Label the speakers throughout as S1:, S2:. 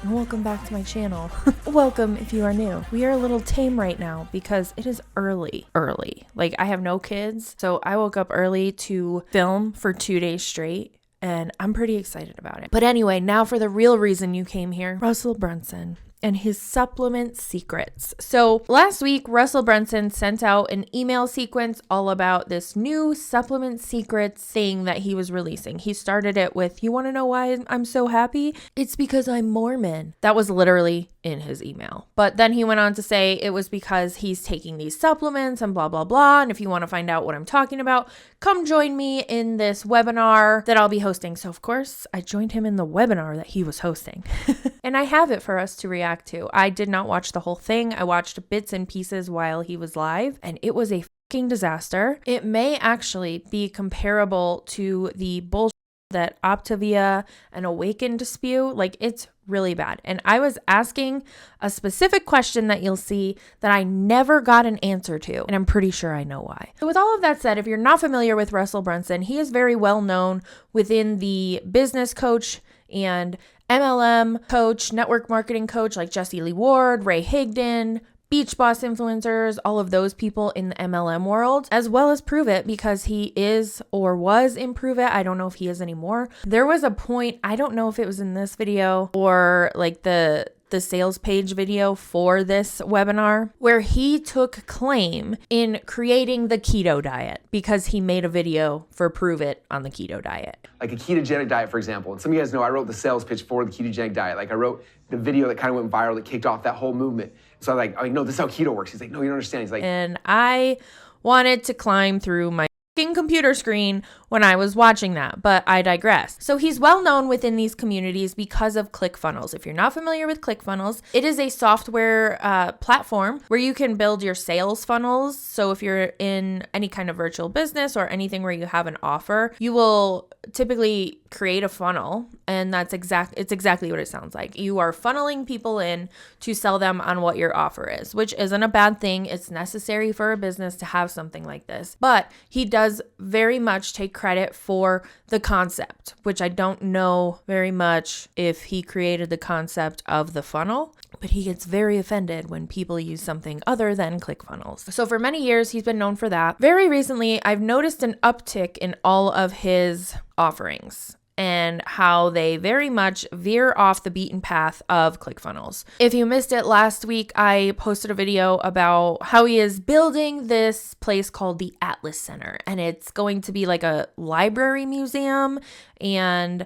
S1: and welcome back to my channel. Welcome if you are new. We are a little tame right now because it is early. Like, I have no kids, so I woke up early to film for 2 days straight, and I'm pretty excited about it. But anyway, now for the real reason you came here. Russell Brunson and his supplement secrets. So last week, Russell Brunson sent out an email sequence all about this new supplement secrets thing that he was releasing. He started it with, "You want to know why I'm so happy? It's because I'm Mormon." That was literally in his email. But then he went on to say it was because he's taking these supplements and blah, blah, blah. And if you want to find out what I'm talking about, come join me in this webinar that I'll be hosting. So of course, I joined him in the webinar that he was hosting. And I have it for us to react to. I did not watch the whole thing. I watched bits and pieces while he was live, and it was a fucking disaster. It may actually be comparable to the bullshit that Optavia and Awaken spew. Like, it's really bad. And I was asking a specific question that you'll see that I never got an answer to, and I'm pretty sure I know why. So with all of that said, if you're not familiar with Russell Brunson, he is very well known within the business coach and MLM coach, network marketing coach like Jesse Lee Ward, Ray Higdon, Beach Boss influencers, all of those people in the MLM world, as well as Prove It, because he is or was in Prove It. I don't know if he is anymore. There was a point, I don't know if it was in this video or like the sales page video for this webinar, where he took claim in creating the keto diet because he made a video for Prove It on the keto diet.
S2: Like a ketogenic diet, for example. And some of you guys know I wrote the sales pitch for the ketogenic diet. Like I wrote the video that kind of went viral that kicked off that whole movement. So I'm like, oh, no, this is how keto works. He's like, no, you don't understand. He's like,
S1: and I wanted to climb through my computer screen when I was watching that, but I digress. So he's well known within these communities because of ClickFunnels. If you're not familiar with ClickFunnels, it is a software platform where you can build your sales funnels. So if you're in any kind of virtual business or anything where you have an offer, you will typically create a funnel, and it's exactly what it sounds like. You are funneling people in to sell them on what your offer is, which isn't a bad thing. It's necessary for a business to have something like this. But he does very much take credit for the concept, which I don't know very much if he created the concept of the funnel, but he gets very offended when people use something other than ClickFunnels. So for many years, he's been known for that. Very recently, I've noticed an uptick in all of his offerings and how they very much veer off the beaten path of ClickFunnels. If you missed it last week, I posted a video about how he is building this place called the Atlas Center, and it's going to be like a library museum and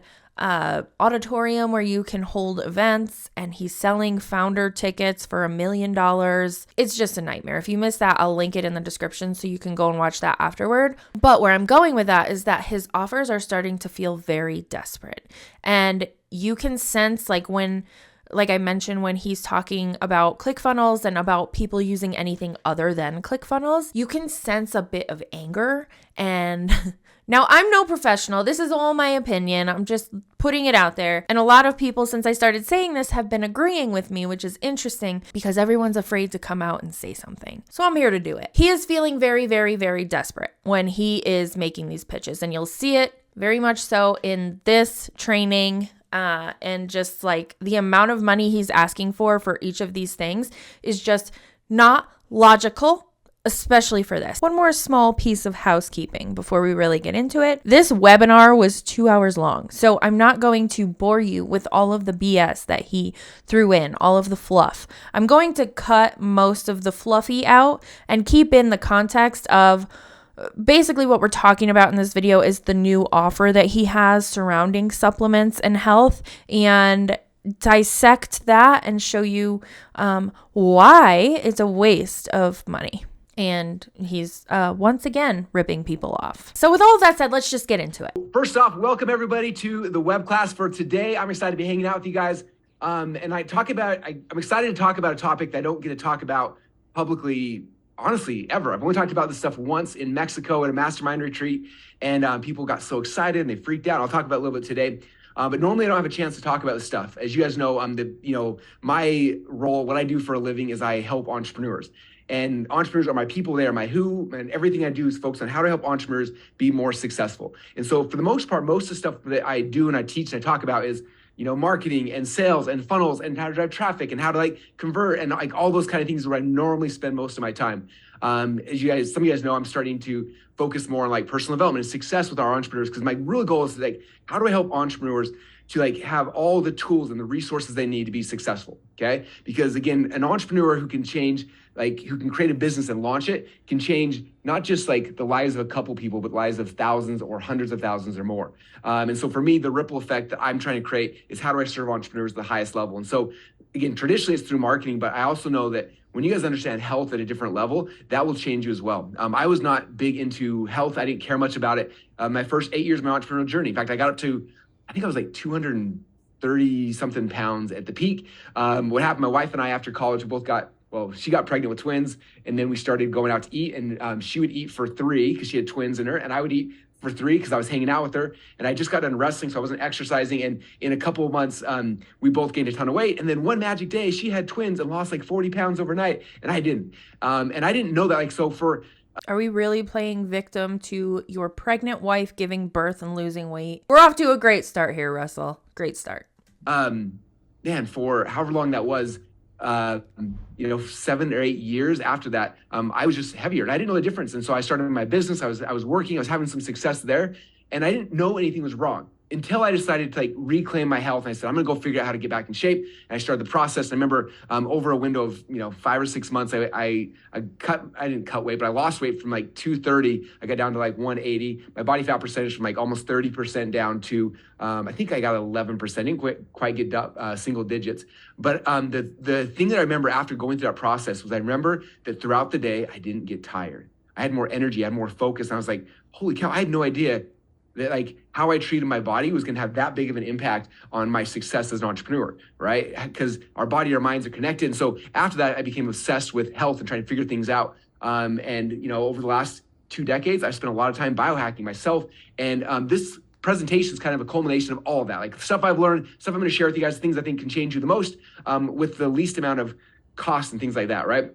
S1: auditorium where you can hold events, and he's selling founder tickets for $1 million. It's just a nightmare. If you missed that, I'll link it in the description so you can go and watch that afterward. But where I'm going with that is that his offers are starting to feel very desperate, and you can sense like I mentioned, when he's talking about ClickFunnels and about people using anything other than ClickFunnels, you can sense a bit of anger. And now, I'm no professional. This is all my opinion. I'm just putting it out there. And a lot of people, since I started saying this, have been agreeing with me, which is interesting because everyone's afraid to come out and say something. So I'm here to do it. He is feeling very, very, very desperate when he is making these pitches. And you'll see it very much so in this training. And just like the amount of money he's asking for each of these things is just not logical, especially for this. One more small piece of housekeeping before we really get into it. This webinar was 2 hours long, so I'm not going to bore you with all of the BS that he threw in, all of the fluff. I'm going to cut most of the fluffy out and keep in the context of basically what we're talking about in this video is the new offer that he has surrounding supplements and health, and dissect that and show you why it's a waste of money. And he's once again ripping people off. So with all of that said, let's just get into it.
S2: First off, welcome everybody to the web class for today. I'm excited to be hanging out with you guys. And I'm excited to talk about a topic that I don't get to talk about publicly, honestly, ever. I've only talked about this stuff once in Mexico at a mastermind retreat, and people got so excited and they freaked out. I'll talk about it a little bit today. But normally I don't have a chance to talk about this stuff. As you guys know, my role, what I do for a living is I help entrepreneurs. And entrepreneurs are my people, they are my who, and everything I do is focused on how to help entrepreneurs be more successful. And so for the most part, most of the stuff that I do and I teach and I talk about is, marketing and sales and funnels and how to drive traffic and how to like convert and like all those kind of things where I normally spend most of my time. As some of you guys know, I'm starting to focus more on like personal development and success with our entrepreneurs, because my real goal is like, how do I help entrepreneurs to like have all the tools and the resources they need to be successful? Okay. Because again, an entrepreneur who can change, like who can create a business and launch it, can change not just like the lives of a couple people, but lives of thousands or hundreds of thousands or more. And so for me, the ripple effect that I'm trying to create is how do I serve entrepreneurs at the highest level? And so again, traditionally it's through marketing, but I also know that when you guys understand health at a different level, that will change you as well. I was not big into health. I didn't care much about it. My first 8 years of my entrepreneurial journey. In fact, I got up to, I think I was like 230 something pounds at the peak. What happened, my wife and I, after college, we both she got pregnant with twins, and then we started going out to eat, and she would eat for 3 because she had twins in her, and I would eat for 3 because I was hanging out with her, and I just got done wrestling, so I wasn't exercising, and in a couple of months, we both gained a ton of weight, and then one magic day, she had twins and lost like 40 pounds overnight, and I didn't. And I didn't know that, like, so for...
S1: Are we really playing victim to your pregnant wife giving birth and losing weight? We're off to a great start here, Russell. Great start.
S2: Man, for however long that was, 7 or 8 years after that, I was just heavier and I didn't know the difference. And so I started my business. I was working, I was having some success there, and I didn't know anything was wrong until I decided to like reclaim my health. And I said, I'm gonna go figure out how to get back in shape. And I started the process. And I remember over a window of 5 or 6 months, I didn't cut weight, but I lost weight from like 230. I got down to like 180. My body fat percentage from like almost 30% down to I think I got 11%. I didn't quite get up single digits. But the thing that I remember after going through that process was I remember that throughout the day I didn't get tired. I had more energy, I had more focus. And I was like, holy cow, I had no idea that like how I treated my body was going to have that big of an impact on my success as an entrepreneur, right? Because our body, our minds are connected. And so after that, I became obsessed with health and trying to figure things out. And over the last 2 decades, I spent a lot of time biohacking myself. And this presentation is kind of a culmination of all of that, like stuff I've learned, stuff I'm going to share with you guys, things I think can change you the most with the least amount of cost and things like that, right?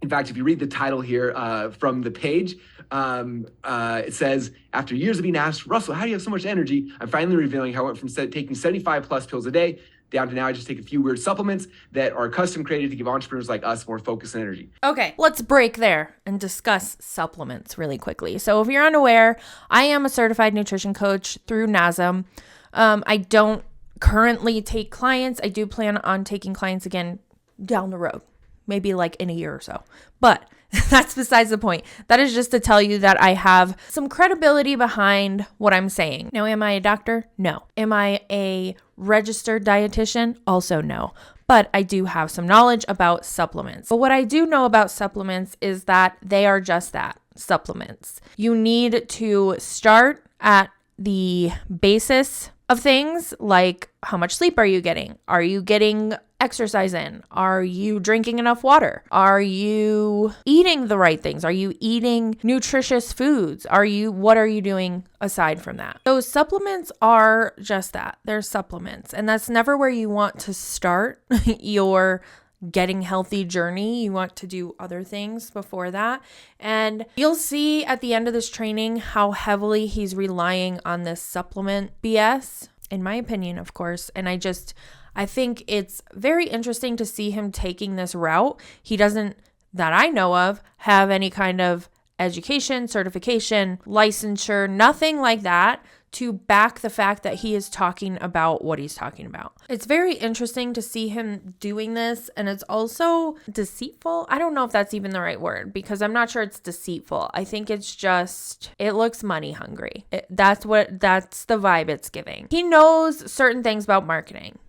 S2: In fact, if you read the title here from the page, it says, after years of being asked, Russell, how do you have so much energy? I'm finally revealing how I went from taking 75 plus pills a day down to now I just take a few weird supplements that are custom created to give entrepreneurs like us more focus and energy.
S1: Okay, let's break there and discuss supplements really quickly. So if you're unaware, I am a certified nutrition coach through NASM. I don't currently take clients. I do plan on taking clients again down the road. Maybe like in a year or so. But that's besides the point. That is just to tell you that I have some credibility behind what I'm saying. Now, am I a doctor? No. Am I a registered dietitian? Also no. But I do have some knowledge about supplements. But what I do know about supplements is that they are just that, supplements. You need to start at the basis of things like how much sleep are you getting? Are you getting exercise in? Are you drinking enough water? Are you eating the right things? Are you eating nutritious foods? What are you doing aside from that? Those supplements are just that. They're supplements. And that's never where you want to start your getting healthy journey. You want to do other things before that. And you'll see at the end of this training how heavily he's relying on this supplement BS, in my opinion, of course. And I think it's very interesting to see him taking this route. He doesn't, that I know of, have any kind of education, certification, licensure, nothing like that to back the fact that he is talking about what he's talking about. It's very interesting to see him doing this, and it's also deceitful. I don't know if that's even the right word, because I'm not sure it's deceitful. I think it's just, it looks money hungry. That's the vibe it's giving. He knows certain things about marketing.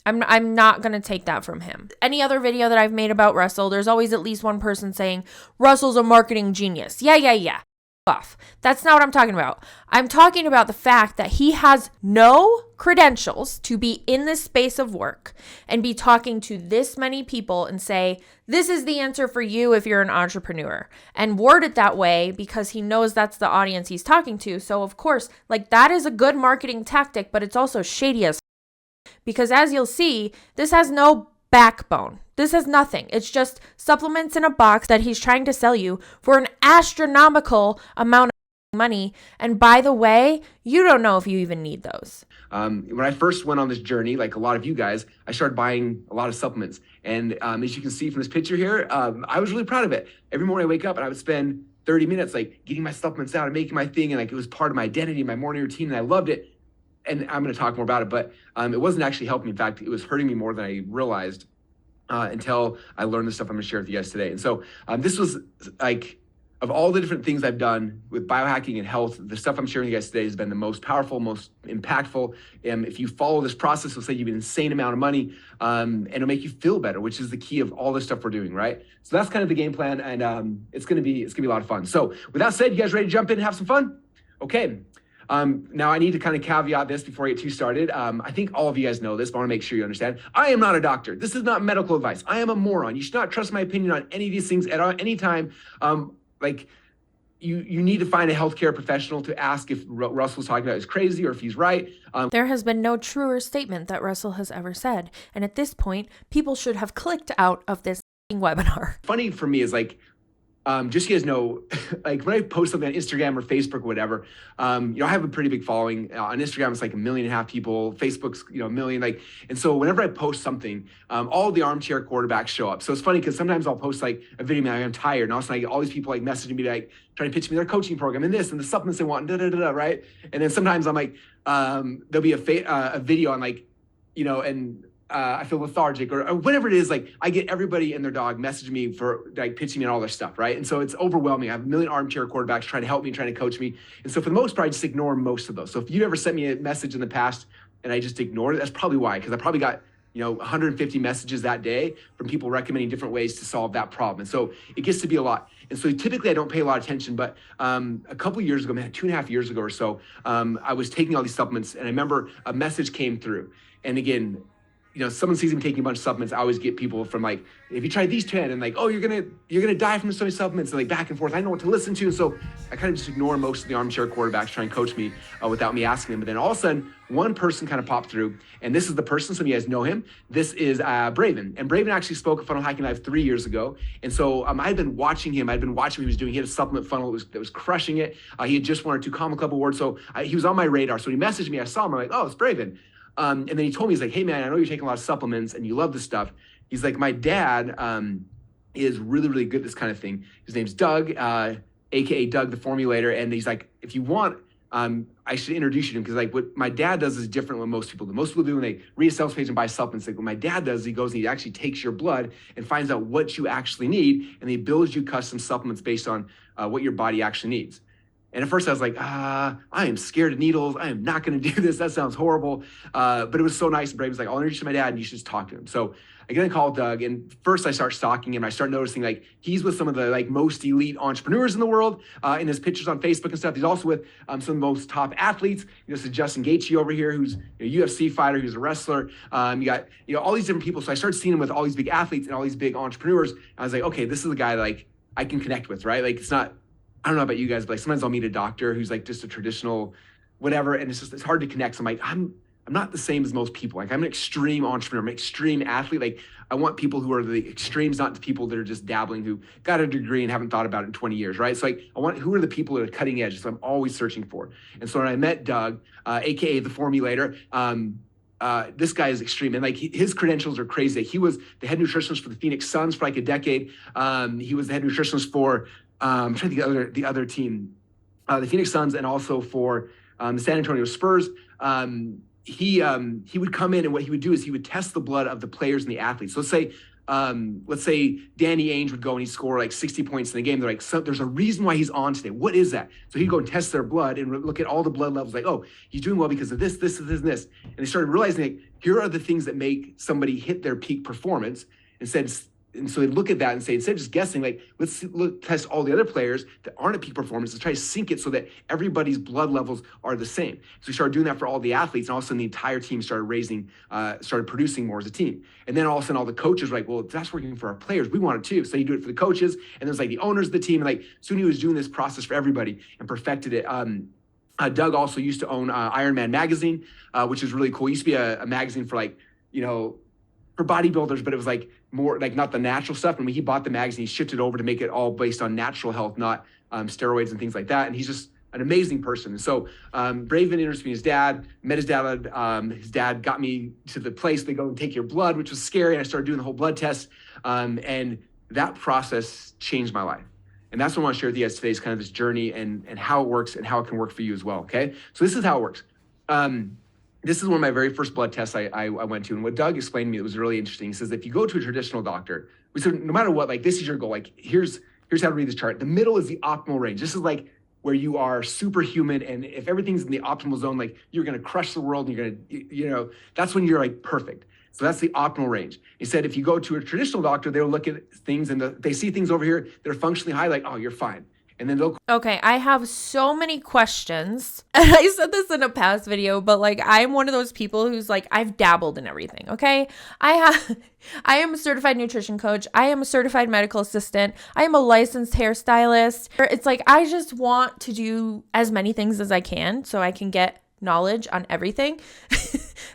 S1: I'm not going to take that from him. Any other video that I've made about Russell, there's always at least one person saying, Russell's a marketing genius. Yeah. Off. That's not what I'm talking about. I'm talking about the fact that he has no credentials to be in this space of work and be talking to this many people and say, this is the answer for you if you're an entrepreneur, and word it that way because he knows that's the audience he's talking to. So of course, like, that is a good marketing tactic, but it's also shady as because as you'll see, this has no backbone. This has nothing. It's just supplements in a box that he's trying to sell you for an astronomical amount of money. And by the way, you don't know if you even need those.
S2: When I first went on this journey, like a lot of you guys, I started buying a lot of supplements. And as you can see from this picture here, I was really proud of it. Every morning I wake up and I would spend 30 minutes like getting my supplements out and making my thing. And like it was part of my identity, my morning routine, and I loved it. And I'm going to talk more about it, but it wasn't actually helping me. In fact, it was hurting me more than I realized until I learned the stuff I'm going to share with you guys today. And so this was like, of all the different things I've done with biohacking and health, the stuff I'm sharing with you guys today has been the most powerful, most impactful. If you follow this process, it'll save you an insane amount of money, and it'll make you feel better, which is the key of all this stuff we're doing, right? So that's kind of the game plan, and it's gonna be a lot of fun. So with that said, you guys ready to jump in and have some fun? Okay. Now I need to kind of caveat this before I get too started. I think all of you guys know this, but I want to make sure you understand. I am not a doctor. This is not medical advice. I am a moron. You should not trust my opinion on any of these things at any time. Like you need to find a healthcare professional to ask if Russell's talking about is crazy or if he's right.
S1: There has been no truer statement that Russell has ever said. And at this point, people should have clicked out of this webinar.
S2: Funny for me is like, just so you guys know, like when I post something on Instagram or Facebook or whatever, I have a pretty big following. On Instagram, it's like 1.5 million people. Facebook's, 1 million. And so whenever I post something, all the armchair quarterbacks show up. So it's funny because sometimes I'll post like a video, I'm tired, and all of a sudden I get all these people like messaging me, like trying to pitch me their coaching program and this and the supplements they want, right? And then sometimes I'm like, there'll be a video on like, and I feel lethargic or whatever it is. Like I get everybody and their dog messaging me for like pitching me and all their stuff, right? And so it's overwhelming. I have 1 million armchair quarterbacks trying to help me, trying to coach me. And so for the most part, I just ignore most of those. So if you ever sent me a message in the past and I just ignored it, that's probably why, because I probably got 150 messages that day from people recommending different ways to solve that problem. And so it gets to be a lot. And so typically I don't pay a lot of attention, but a couple of years ago, 2.5 years ago or so, I was taking all these supplements and I remember a message came through. And again, someone sees me taking a bunch of supplements, I always get people from like, if you try these 10 and like, oh, you're gonna die from so many supplements, and like back and forth. I know what to listen to. So I kind of just ignore most of the armchair quarterbacks trying to coach me without me asking them. But then all of a sudden, one person kind of popped through, and this is the person, some of you guys know him. This is Braven. And Braven actually spoke at Funnel Hacking Live 3 years ago. And so I'd been watching him. I'd been watching what he was doing. He had a supplement funnel that was crushing it. He had just won 2 Common Club awards. So he was on my radar. So he messaged me. I saw him. I'm like, oh, it's Braven. And then he told me, he's like, hey man, I know you're taking a lot of supplements and you love this stuff. He's like, my dad is really, really good at this kind of thing. His name's Doug, AKA Doug the Formulator. And he's like, if you want, I should introduce you to him, because like what my dad does is different than what most people do. Most people do when they read a sales page and buy supplements. Like what my dad does, he goes and he actually takes your blood and finds out what you actually need, and he builds you custom supplements based on what your body actually needs. And at first I was like, I am scared of needles. I am not going to do this. That sounds horrible. But it was so nice. Brave was like, I'll introduce you to my dad and you should just talk to him. So I get a call with Doug, and first I start stalking him. I start noticing like he's with some of the like most elite entrepreneurs in the world in his pictures on Facebook and stuff. He's also with some of the most top athletes. This is Justin Gaethje over here, who's a UFC fighter, who's a wrestler. You got all these different people. So I started seeing him with all these big athletes and all these big entrepreneurs. I was like, okay, this is the guy like I can connect with, right? Like it's not, I don't know about you guys, but like sometimes I'll meet a doctor who's like just a traditional whatever, and it's hard to connect. So I'm like, I'm not the same as most people. Like I'm an extreme entrepreneur, I'm an extreme athlete. Like I want people who are the extremes, not the people that are just dabbling, who got a degree and haven't thought about it in 20 years, right? So like I want, who are the people that are cutting edge? So I'm always searching for. And so when I met Doug, AKA the Formulator, this guy is extreme, and like his credentials are crazy. He was the head nutritionist for the Phoenix Suns for like a decade. He was the head nutritionist for I'm trying to think the other team, the Phoenix Suns, and also for the San Antonio Spurs. He would come in, and what he would do is he would test the blood of the players and the athletes. So let's say Danny Ainge would go and he'd score like 60 points in the game. They're like, so there's a reason why he's on today. What is that? So he'd go and test their blood and look at all the blood levels, like, oh, he's doing well because of this, this, this, and this. And they started realizing, like, here are the things that make somebody hit their peak performance. And so they look at that and say, instead of just guessing, like, let's test all the other players that aren't at peak performance, let's try to sync it so that everybody's blood levels are the same. So we started doing that for all the athletes, and all of a sudden the entire team started producing more as a team. And then all of a sudden all the coaches were like, well, if that's working for our players, we want it too. So you do it for the coaches, and there's like the owners of the team, and like soon he was doing this process for everybody and perfected it. Doug also used to own Iron Man magazine, which is really cool. It used to be a magazine for like, for bodybuilders, but it was like more like not the natural stuff. And when he bought the magazine, he shifted over to make it all based on natural health, not steroids and things like that. And he's just an amazing person. And so Braven introduced me to his dad, met his dad. His dad got me to the place they go and take your blood, which was scary. And I started doing the whole blood test. And that process changed my life. And that's what I want to share with you guys today, is kind of this journey and how it works and how it can work for you as well, okay? So this is how it works. This is one of my very first blood tests I went to. And what Doug explained to me that was really interesting, he says, if you go to a traditional doctor, we said, no matter what, like this is your goal. Like here's how to read this chart. The middle is the optimal range. This is like where you are superhuman. And if everything's in the optimal zone, like you're going to crush the world and you're going to, that's when you're like perfect. So that's the optimal range. He said, if you go to a traditional doctor, they'll look at things and they see things over here that are functionally high, like, oh, you're fine. And then they'll...
S1: Okay, I have so many questions. And I said this in a past video, but like I'm one of those people who's like, I've dabbled in everything, okay? I am a certified nutrition coach. I am a certified medical assistant. I am a licensed hairstylist. It's like, I just want to do as many things as I can so I can get knowledge on everything.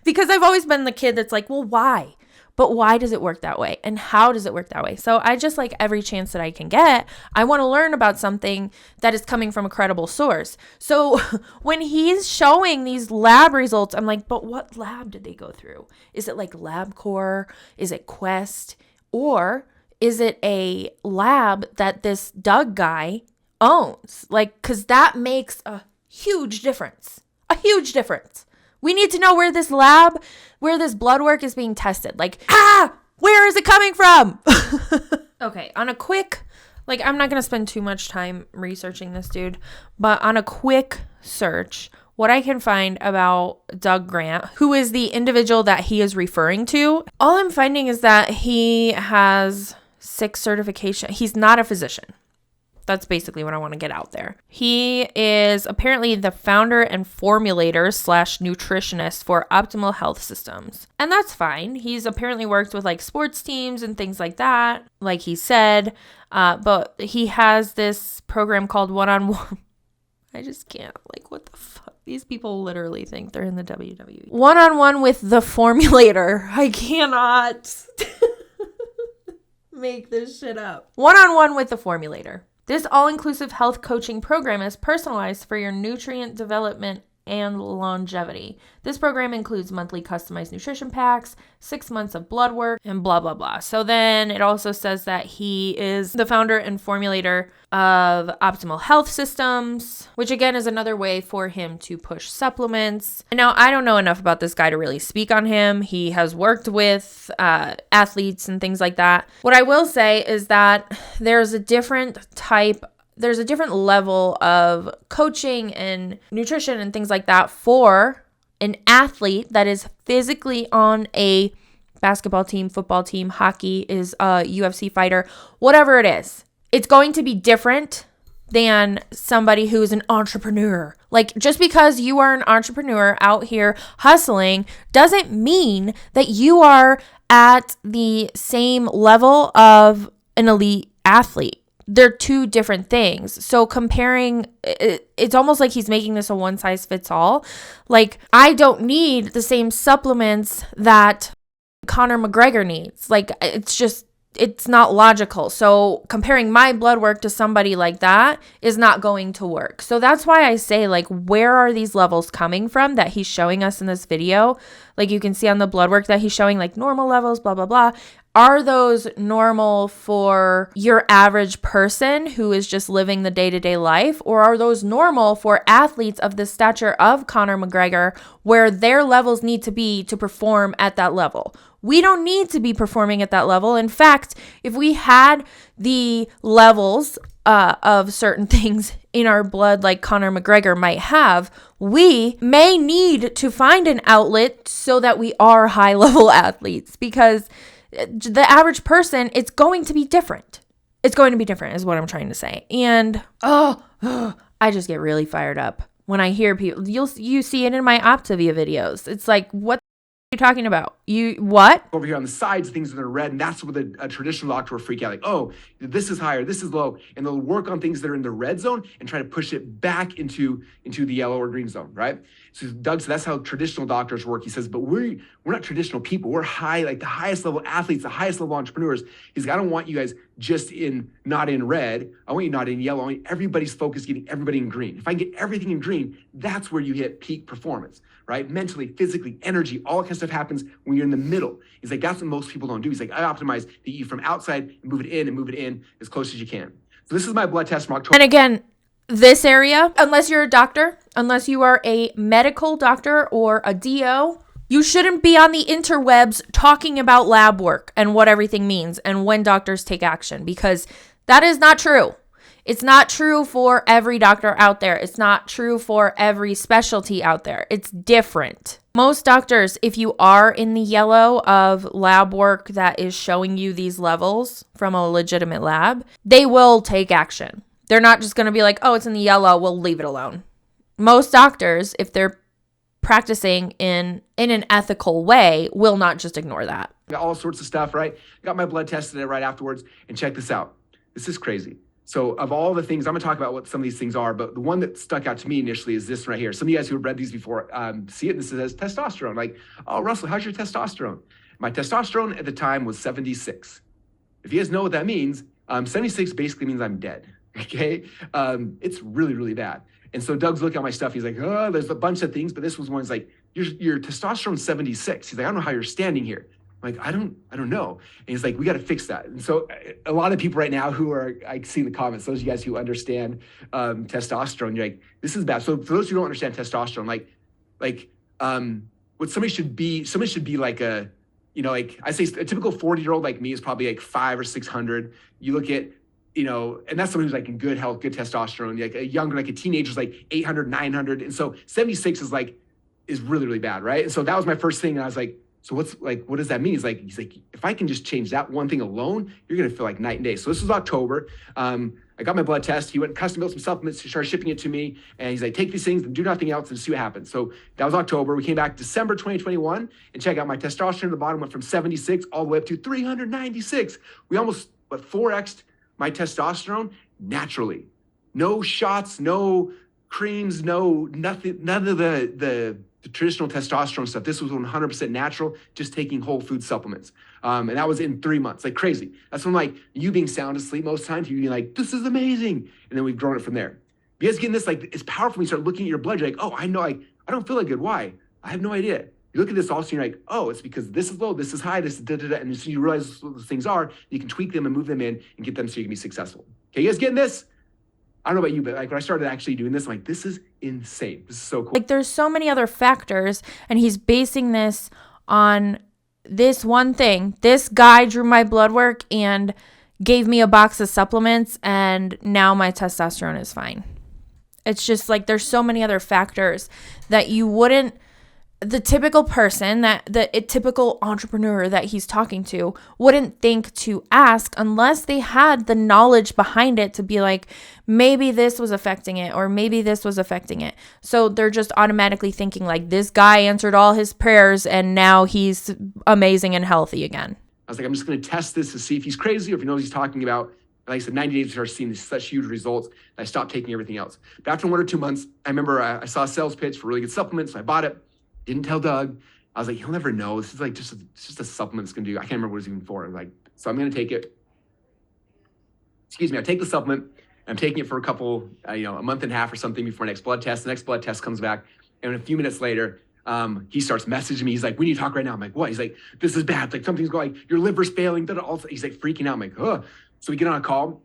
S1: Because I've always been the kid that's like, well, why? But why does it work that way? And how does it work that way? So I just like every chance that I can get, I want to learn about something that is coming from a credible source. So when he's showing these lab results, I'm like, but what lab did they go through? Is it like LabCorp? Is it Quest? Or is it a lab that this Doug guy owns? Like, because that makes a huge difference. A huge difference. We need to know where this blood work is being tested. Like, where is it coming from? Okay, on a quick, like, I'm not going to spend too much time researching this dude, but on a quick search, what I can find about Doug Grant, who is the individual that he is referring to, all I'm finding is that he has 6 certifications. He's not a physician. That's basically what I want to get out there. He is apparently the founder and formulator / nutritionist for Optimal Health Systems. And that's fine. He's apparently worked with like sports teams and things like that, like he said. But he has this program called One-on-One. I just can't. Like, what the fuck? These people literally think they're in the WWE. One-on-One with the formulator. I cannot make this shit up. One-on-one with the formulator. This all-inclusive health coaching program is personalized for your nutrient development and longevity. This program includes monthly customized nutrition packs, 6 months of blood work, and blah, blah, blah. So then it also says that he is the founder and formulator of Optimal Health Systems, which again is another way for him to push supplements. Now, I don't know enough about this guy to really speak on him. He has worked with athletes and things like that. What I will say is that there's a different level of coaching and nutrition and things like that for an athlete that is physically on a basketball team, football team, hockey, is a UFC fighter, whatever it is. It's going to be different than somebody who is an entrepreneur. Like, just because you are an entrepreneur out here hustling doesn't mean that you are at the same level of an elite athlete. They're two different things. So comparing, it's almost like he's making this a one size fits all. Like, I don't need the same supplements that Conor McGregor needs. Like, it's not logical. So comparing my blood work to somebody like that is not going to work. So that's why I say, like, where are these levels coming from that he's showing us in this video? Like, you can see on the blood work that he's showing, like, normal levels, blah, blah, blah. Are those normal for your average person who is just living the day-to-day life? Or are those normal for athletes of the stature of Conor McGregor, where their levels need to be to perform at that level? We don't need to be performing at that level. In fact, if we had the levels of certain things in our blood like Conor McGregor might have, we may need to find an outlet so that we are high-level athletes, because the average person, it's going to be different. It's going to be different is what I'm trying to say. And I just get really fired up when I hear people. You see it in my Optavia videos. It's like, what are you talking about? You what?
S2: Over here on the sides, things that are red, and that's where a traditional doctor will freak out, like, oh, this is higher, this is low, and they'll work on things that are in the red zone and try to push it back into the yellow or green zone, right? So Doug said that's how traditional doctors work. He says, but we're not traditional people. We're high, like the highest level athletes, the highest level entrepreneurs. He's like, I don't want you guys just not in red. I want you not in yellow. I want everybody's focused, getting everybody in green. If I can get everything in green, that's where you hit peak performance, right? Mentally, physically, energy, all that kind of stuff happens when you're in the middle. He's like, that's what most people don't do. He's like, I optimize the E from outside and move it in as close as you can. So this is my blood test from October.
S1: And again, this area, unless you're a doctor, unless you are a medical doctor or a DO, you shouldn't be on the interwebs talking about lab work and what everything means and when doctors take action, because that is not true. It's not true for every doctor out there. It's not true for every specialty out there. It's different. Most doctors, if you are in the yellow of lab work that is showing you these levels from a legitimate lab, they will take action. They're not just going to be like, oh, it's in the yellow, we'll leave it alone. Most doctors, if they're practicing in an ethical way, will not just ignore that.
S2: Got all sorts of stuff, right? Got my blood tested right afterwards, and check this out. This is crazy. So of all the things, I'm gonna talk about what some of these things are, but the one that stuck out to me initially is this right here. Some of you guys who have read these before see it, and this says testosterone. Like, oh, Russell, how's your testosterone? My testosterone at the time was 76. If you guys know what that means, 76 basically means I'm dead, okay? It's really, really bad. And so Doug's looking at my stuff. He's like, oh, there's a bunch of things, but this was one. He's like, your testosterone's 76. He's like, I don't know how you're standing here. I'm like, I don't know. And he's like, we got to fix that. And so a lot of people right now who are, I see in the comments, those of you guys who understand testosterone, you're like, this is bad. So for those who don't understand testosterone, what somebody should be like a, like I say a typical 40-year-old like me is probably like 500 or 600. You look at, and that's someone who's like in good health, good testosterone. Like a younger, like a teenager is like 800, 900. And so 76 is really, really bad, right? And so that was my first thing. And I was like, so what does that mean? He's like, if I can just change that one thing alone, you're going to feel like night and day. So this was October. I got my blood test. He went and custom built some supplements. He started shipping it to me. And he's like, take these things and do nothing else and see what happens. So that was October. We came back December 2021 and check out my testosterone at the bottom went from 76 all the way up to 396. We almost 4x'd my testosterone naturally. No shots, no creams, nothing, none of the traditional testosterone stuff. This was 100% natural, just taking whole food supplements. And that was in 3 months, like crazy. That's when like you being sound asleep most times, you being like, this is amazing. And then we've grown it from there. You guys getting this, like, it's powerful when you start looking at your blood. You're like, oh, I know, like, I don't feel like good. Why? I have no idea. You look at this also, and you're like, oh, it's because this is low, this is high, this is da-da-da. And as soon as you realize what those things are, you can tweak them and move them in and get them so you can be successful. Okay, you guys getting this? I don't know about you, but like when I started actually doing this, I'm like, this is insane. This is so cool.
S1: Like there's so many other factors, and he's basing this on this one thing. This guy drew my blood work and gave me a box of supplements, and now my testosterone is fine. It's just like there's so many other factors that you wouldn't, the typical person, a typical entrepreneur that he's talking to wouldn't think to ask unless they had the knowledge behind it to be like, maybe this was affecting it or maybe this was affecting it. So they're just automatically thinking like, this guy answered all his prayers and now he's amazing and healthy again.
S2: I was like, I'm just going to test this to see if he's crazy or if he knows what he's talking about. Like I said, 90 days, I started seeing such huge results. I stopped taking everything else. But after 1 or 2 months, I remember I saw a sales pitch for really good supplements. So I bought it. Didn't tell Doug. I was like, he'll never know. This is like just a supplement that's going to do. I can't remember what it was even for. I'm like, so I'm going to take it. Excuse me. I take the supplement. I'm taking it for a couple, a month and a half or something before next blood test. The next blood test comes back. And a few minutes later, he starts messaging me. He's like, we need to talk right now. I'm like, what? He's like, this is bad. Like something's going, your liver's failing. He's like freaking out. I'm like, oh. So we get on a call.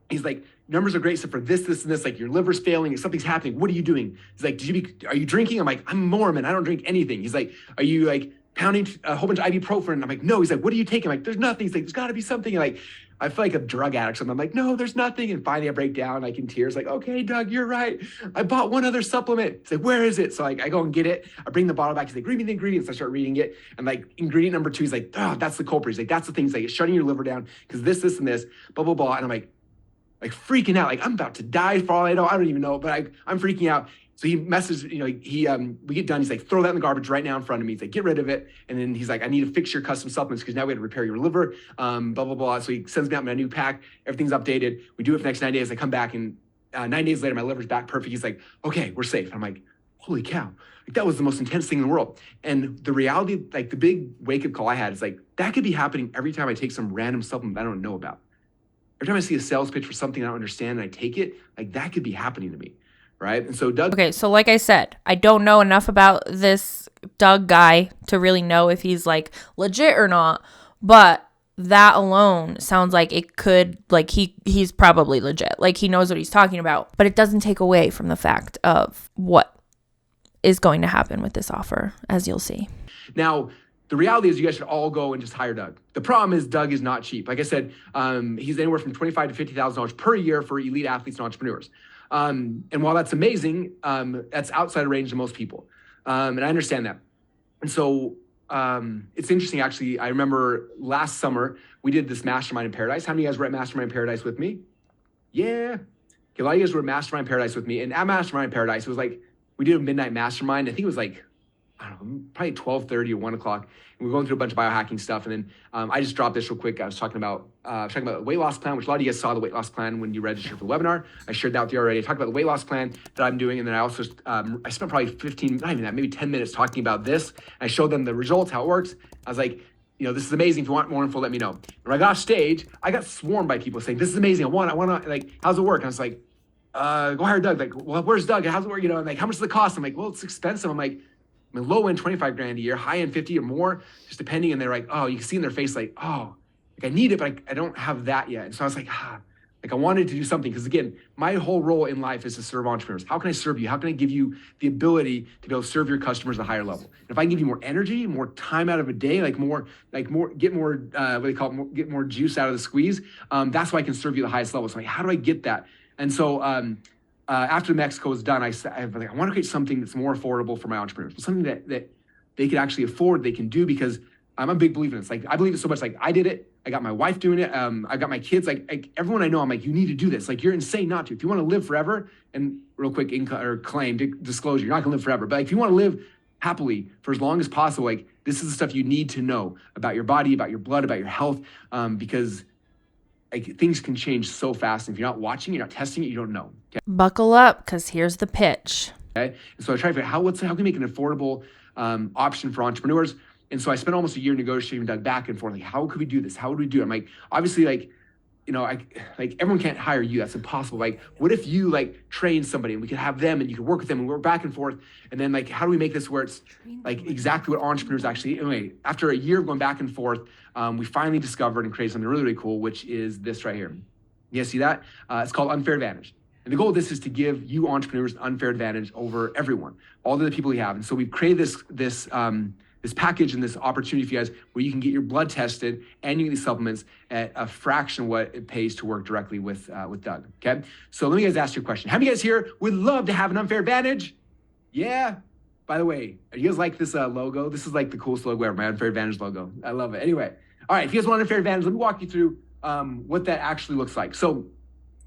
S2: He's like, numbers are great except for this, and this, like your liver's failing, something's happening. What are you doing? He's like, are you drinking? I'm like, I'm Mormon. I don't drink anything. He's like, are you like pounding a whole bunch of ibuprofen? I'm like, no. He's like, what are you taking? I'm like, there's nothing. He's like, there's gotta be something. And like, I feel like a drug addict or something. I'm like, no, there's nothing. And finally I break down like in tears, like, okay, Doug, you're right. I bought one other supplement. He's like, where is it? So like, I go and get it. I bring the bottle back. He's like, read me the ingredients. I start reading it. And like ingredient number 2, he's like, oh, that's the culprit. He's like, that's the thing. He's like, it's shutting your liver down because this, and this, blah, blah, blah. And I'm like freaking out, like I'm about to die for all I know. I don't even know, but I'm freaking out. So he messaged, we get done. He's like, throw that in the garbage right now in front of me. He's like, get rid of it. And then he's like, I need to fix your custom supplements because now we had to repair your liver, blah, blah, blah. So he sends me out my new pack. Everything's updated. We do it for the next 9 days. I come back and 9 days later, my liver's back perfect. He's like, okay, we're safe. I'm like, holy cow. Like, that was the most intense thing in the world. And the reality, like the big wake up call I had is like, that could be happening every time I take some random supplement I don't know about. Every time I see a sales pitch for something I don't understand and I take it, like that could be happening to me. Right. And so Doug.
S1: Okay. So like I said, I don't know enough about this Doug guy to really know if he's like legit or not. But that alone sounds like it could, like he's probably legit. Like he knows what he's talking about. But it doesn't take away from the fact of what is going to happen with this offer, as you'll see.
S2: Now, the reality is you guys should all go and just hire Doug. The problem is Doug is not cheap. Like I said, he's anywhere from $25,000 to $50,000 per year for elite athletes and entrepreneurs. And while that's amazing, that's outside of range of most people. And I understand that. And so it's interesting, actually. I remember last summer, we did this Mastermind in Paradise. How many of you guys were at Mastermind in Paradise with me? Yeah. Okay, a lot of you guys were at Mastermind in Paradise with me. And at Mastermind in Paradise, it was like, we did a midnight mastermind. I think it was like, I don't know, probably 12:30 or 1 o'clock. And we were going through a bunch of biohacking stuff. And then I just dropped this real quick. I was talking about the weight loss plan, which a lot of you guys saw the weight loss plan when you registered for the webinar. I shared that with you already. I talked about the weight loss plan that I'm doing. And then I also, I spent probably 15, not even that, maybe 10 minutes talking about this. I showed them the results, how it works. I was like, this is amazing. If you want more info, let me know. And when I got off stage, I got swarmed by people saying, this is amazing. I want to, like, how's it work? And I was like, go hire Doug. Like, well, where's Doug? How's it work? And like, how much does it cost? I'm like, well, it's expensive. I'm like, low end 25 grand a year, high end 50 or more, just depending. And they're like, oh, you can see in their face, like, oh, like I need it, but I don't have that yet. And so I was like, like I wanted to do something. Because again, my whole role in life is to serve entrepreneurs. How can I serve you? How can I give you the ability to be able to serve your customers at a higher level? And if I can give you more energy, more time out of a day, get more, get more juice out of the squeeze. That's why I can serve you the highest level. So like, how do I get that? And so, after Mexico was done, I want to create something that's more affordable for my entrepreneurs, something that they can actually afford, they can do, because I'm a big believer in this. Like, I believe it so much. Like, I did it. I got my wife doing it. I got my kids. Like everyone I know, I'm like, you need to do this. Like, you're insane not to. If you want to live forever, and real quick, disclosure, you're not gonna live forever. But like, if you want to live happily for as long as possible, like, this is the stuff you need to know about your body, about your blood, about your health, because like, things can change so fast. And if you're not watching, you're not testing it, you don't know. Okay?
S1: Buckle up, because here's the pitch.
S2: Okay. And so I tried to figure out how can we make an affordable option for entrepreneurs. And so I spent almost a year negotiating, Doug, back and forth. Like, how could we do this? How would we do it? I'm like, obviously, everyone can't hire you. That's impossible. Like, what if you like train somebody and we could have them and you could work with them and we're back and forth. And then like, how do we make this where it's like exactly what entrepreneurs actually, anyway, after a year of going back and forth, we finally discovered and created something really, really cool, which is this right here. You guys see that? It's called Unfair Advantage. And the goal of this is to give you entrepreneurs an unfair advantage over everyone, all the people you have. And so we've created this package and this opportunity for you guys where you can get your blood tested and you get these supplements at a fraction of what it pays to work directly with Doug, okay? So let me guys ask you a question. How many guys here would love to have an unfair advantage? Yeah. By the way, you guys like this logo? This is like the coolest logo ever, my Unfair Advantage logo. I love it. Anyway, all right, if you guys want Unfair Advantage, let me walk you through what that actually looks like. So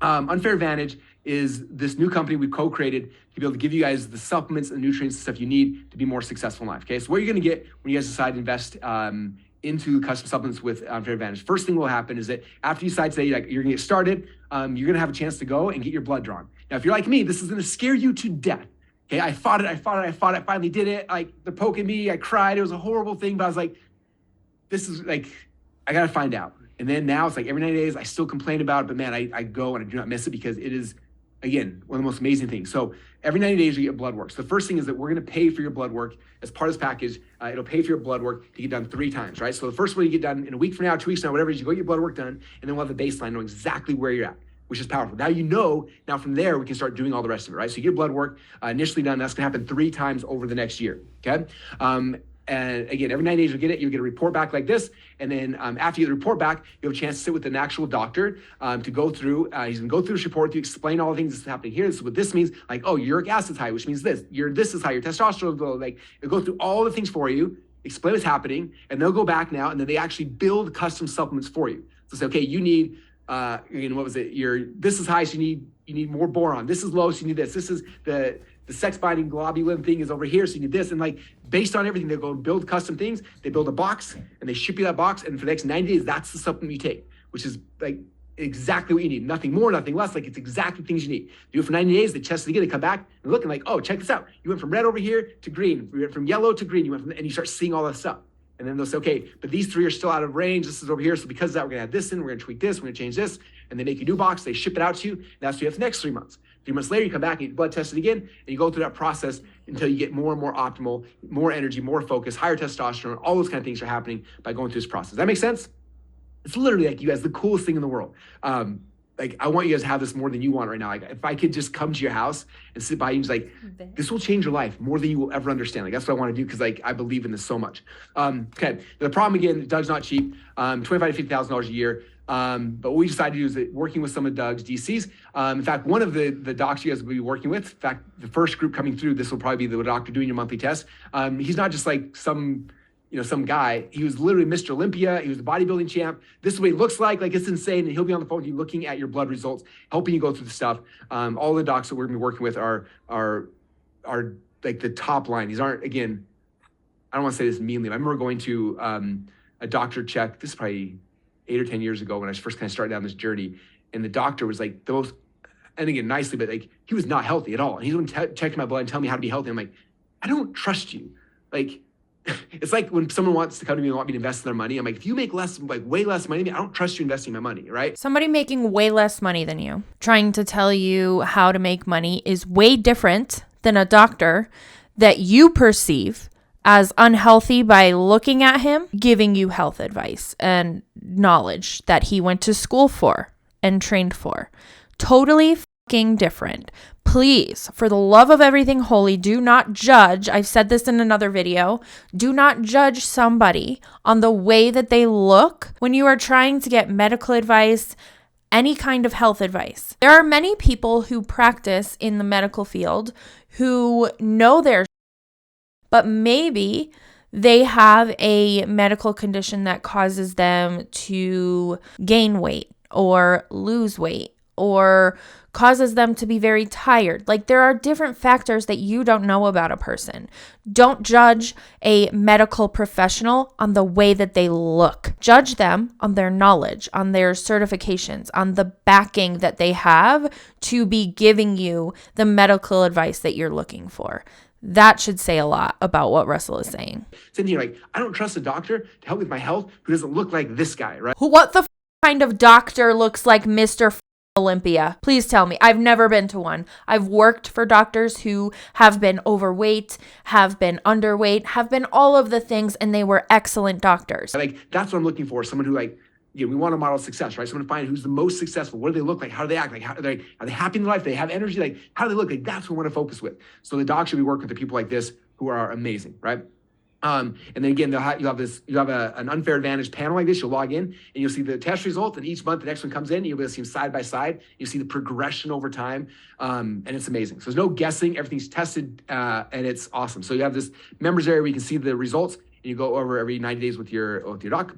S2: Unfair Advantage is this new company we've co-created to be able to give you guys the supplements and nutrients and stuff you need to be more successful in life, okay? So what you're gonna get when you guys decide to invest into custom supplements with Unfair Advantage, first thing will happen is that after you decide today, like, you're gonna get started, you're gonna have a chance to go and get your blood drawn. Now, if you're like me, this is gonna scare you to death. Okay, I fought it, finally did it. Like, they're poking me, I cried, it was a horrible thing, but I was like, this is like, I gotta find out. And then now it's like every 90 days, I still complain about it, but man, I go and I do not miss it because it is, again, one of the most amazing things. So every 90 days you get blood work. So the first thing is that we're gonna pay for your blood work as part of this package. It'll pay for your blood work to get done 3 times, right? So the first one you get done in a week from now, 2 weeks from now, whatever it is, you go get your blood work done, and then we'll have the baseline, know exactly where you're at, which is powerful. Now from there, we can start doing all the rest of it, right? So you get blood work initially done, that's gonna happen 3 times over the next year, okay? And again, every 90 days you'll get a report back like this. And then after you get the report back, you have a chance to sit with an actual doctor to go through, he's gonna go through this report to explain all the things that's happening here. This is what this means, like, oh, uric acid's high, which means this is high, your testosterone is low. Like, it'll go through all the things for you, explain what's happening, and they'll go back now, and then they actually build custom supplements for you. So say, okay, you need, what was it? This is high, so you need more boron. This is low, so you need this. This is the sex binding globulin thing is over here, so you need this. And like, based on everything, they go and build custom things. They build a box and they ship you that box. And for the next 90 days, that's the supplement you take, which is like exactly what you need. Nothing more, nothing less. Like, it's exactly things you need. Do it for 90 days. They test it again. They come back and look and like, oh, check this out. You went from red over here to green. You went from yellow to green. And you start seeing all that stuff. And then they'll say, okay, but these three are still out of range. This is over here. So because of that, we're gonna add this in, we're gonna tweak this, we're gonna change this. And they make you a new box, they ship it out to you. And that's what you have for the next 3 months. 3 months later, you come back and you blood test it again, and you go through that process until you get more and more optimal, more energy, more focus, higher testosterone. All those kind of things are happening by going through this process. Does that make sense? It's literally like, you guys, the coolest thing in the world. Like, I want you guys to have this more than you want right now. Like, if I could just come to your house and sit by you and just like, this will change your life more than you will ever understand. Like, that's what I want to do, because like, I believe in this so much. Okay, the problem again, Doug's not cheap. $25,000 to $50,000 a year. But what we decided to do is that working with some of Doug's DCs. In fact, one of the docs you guys will be working with, in fact, the first group coming through, this will probably be the doctor doing your monthly test. He's not just like some guy. He was literally Mr. Olympia. He was the bodybuilding champ. This is what he looks like. Like, it's insane. And he'll be on the phone with you, looking at your blood results, helping you go through the stuff. All the docs that we're gonna be working with are like the top line. These aren't, again, I don't want to say this meanly. I remember going to a doctor check. This is probably 8 or 10 years ago when I first kind of started down this journey. And the doctor was like the most, and again, nicely, but like, he was not healthy at all. And he's going to check my blood and tell me how to be healthy. I'm like, I don't trust you. Like, it's like when someone wants to come to me and want me to invest their money. I'm like, if you make less, like way less money than me, I don't trust you investing my money, right?
S1: Somebody making way less money than you, trying to tell you how to make money, is way different than a doctor that you perceive as unhealthy by looking at him, giving you health advice and knowledge that he went to school for and trained for. Totally fucking different. Please, for the love of everything holy, do not judge. I've said this in another video. Do not judge somebody on the way that they look when you are trying to get medical advice, any kind of health advice. There are many people who practice in the medical field who know their but maybe they have a medical condition that causes them to gain weight or lose weight or causes them to be very tired. Like, there are different factors that you don't know about a person. Don't judge a medical professional on the way that they look. Judge them on their knowledge, on their certifications, on the backing that they have to be giving you the medical advice that you're looking for. That should say a lot about what Russell is saying.
S2: Sitting here like, I don't trust a doctor to help with my health who doesn't look like this guy, right?
S1: What the kind of doctor looks like Mr. Olympia? Please tell me. I've never been to one. I've worked for doctors who have been overweight, have been underweight, have been all of the things, and they were excellent doctors.
S2: Like, that's what I'm looking for. Someone who, like, we want to model success, right? Someone to find who's the most successful. What do they look like? How do they act? Like, are they happy in their life? Do they have energy? Like, how do they look? Like, that's what we want to focus with. So the doc should be working with the people like this who are amazing, right? And then again, you'll have an unfair advantage panel like this. You'll log in and you'll see the test results, and each month the next one comes in and you'll be able to see them side by side. You'll see the progression over time. And it's amazing. So there's no guessing, everything's tested, and it's awesome. So you have this members area where you can see the results, and you go over every 90 days with your doc.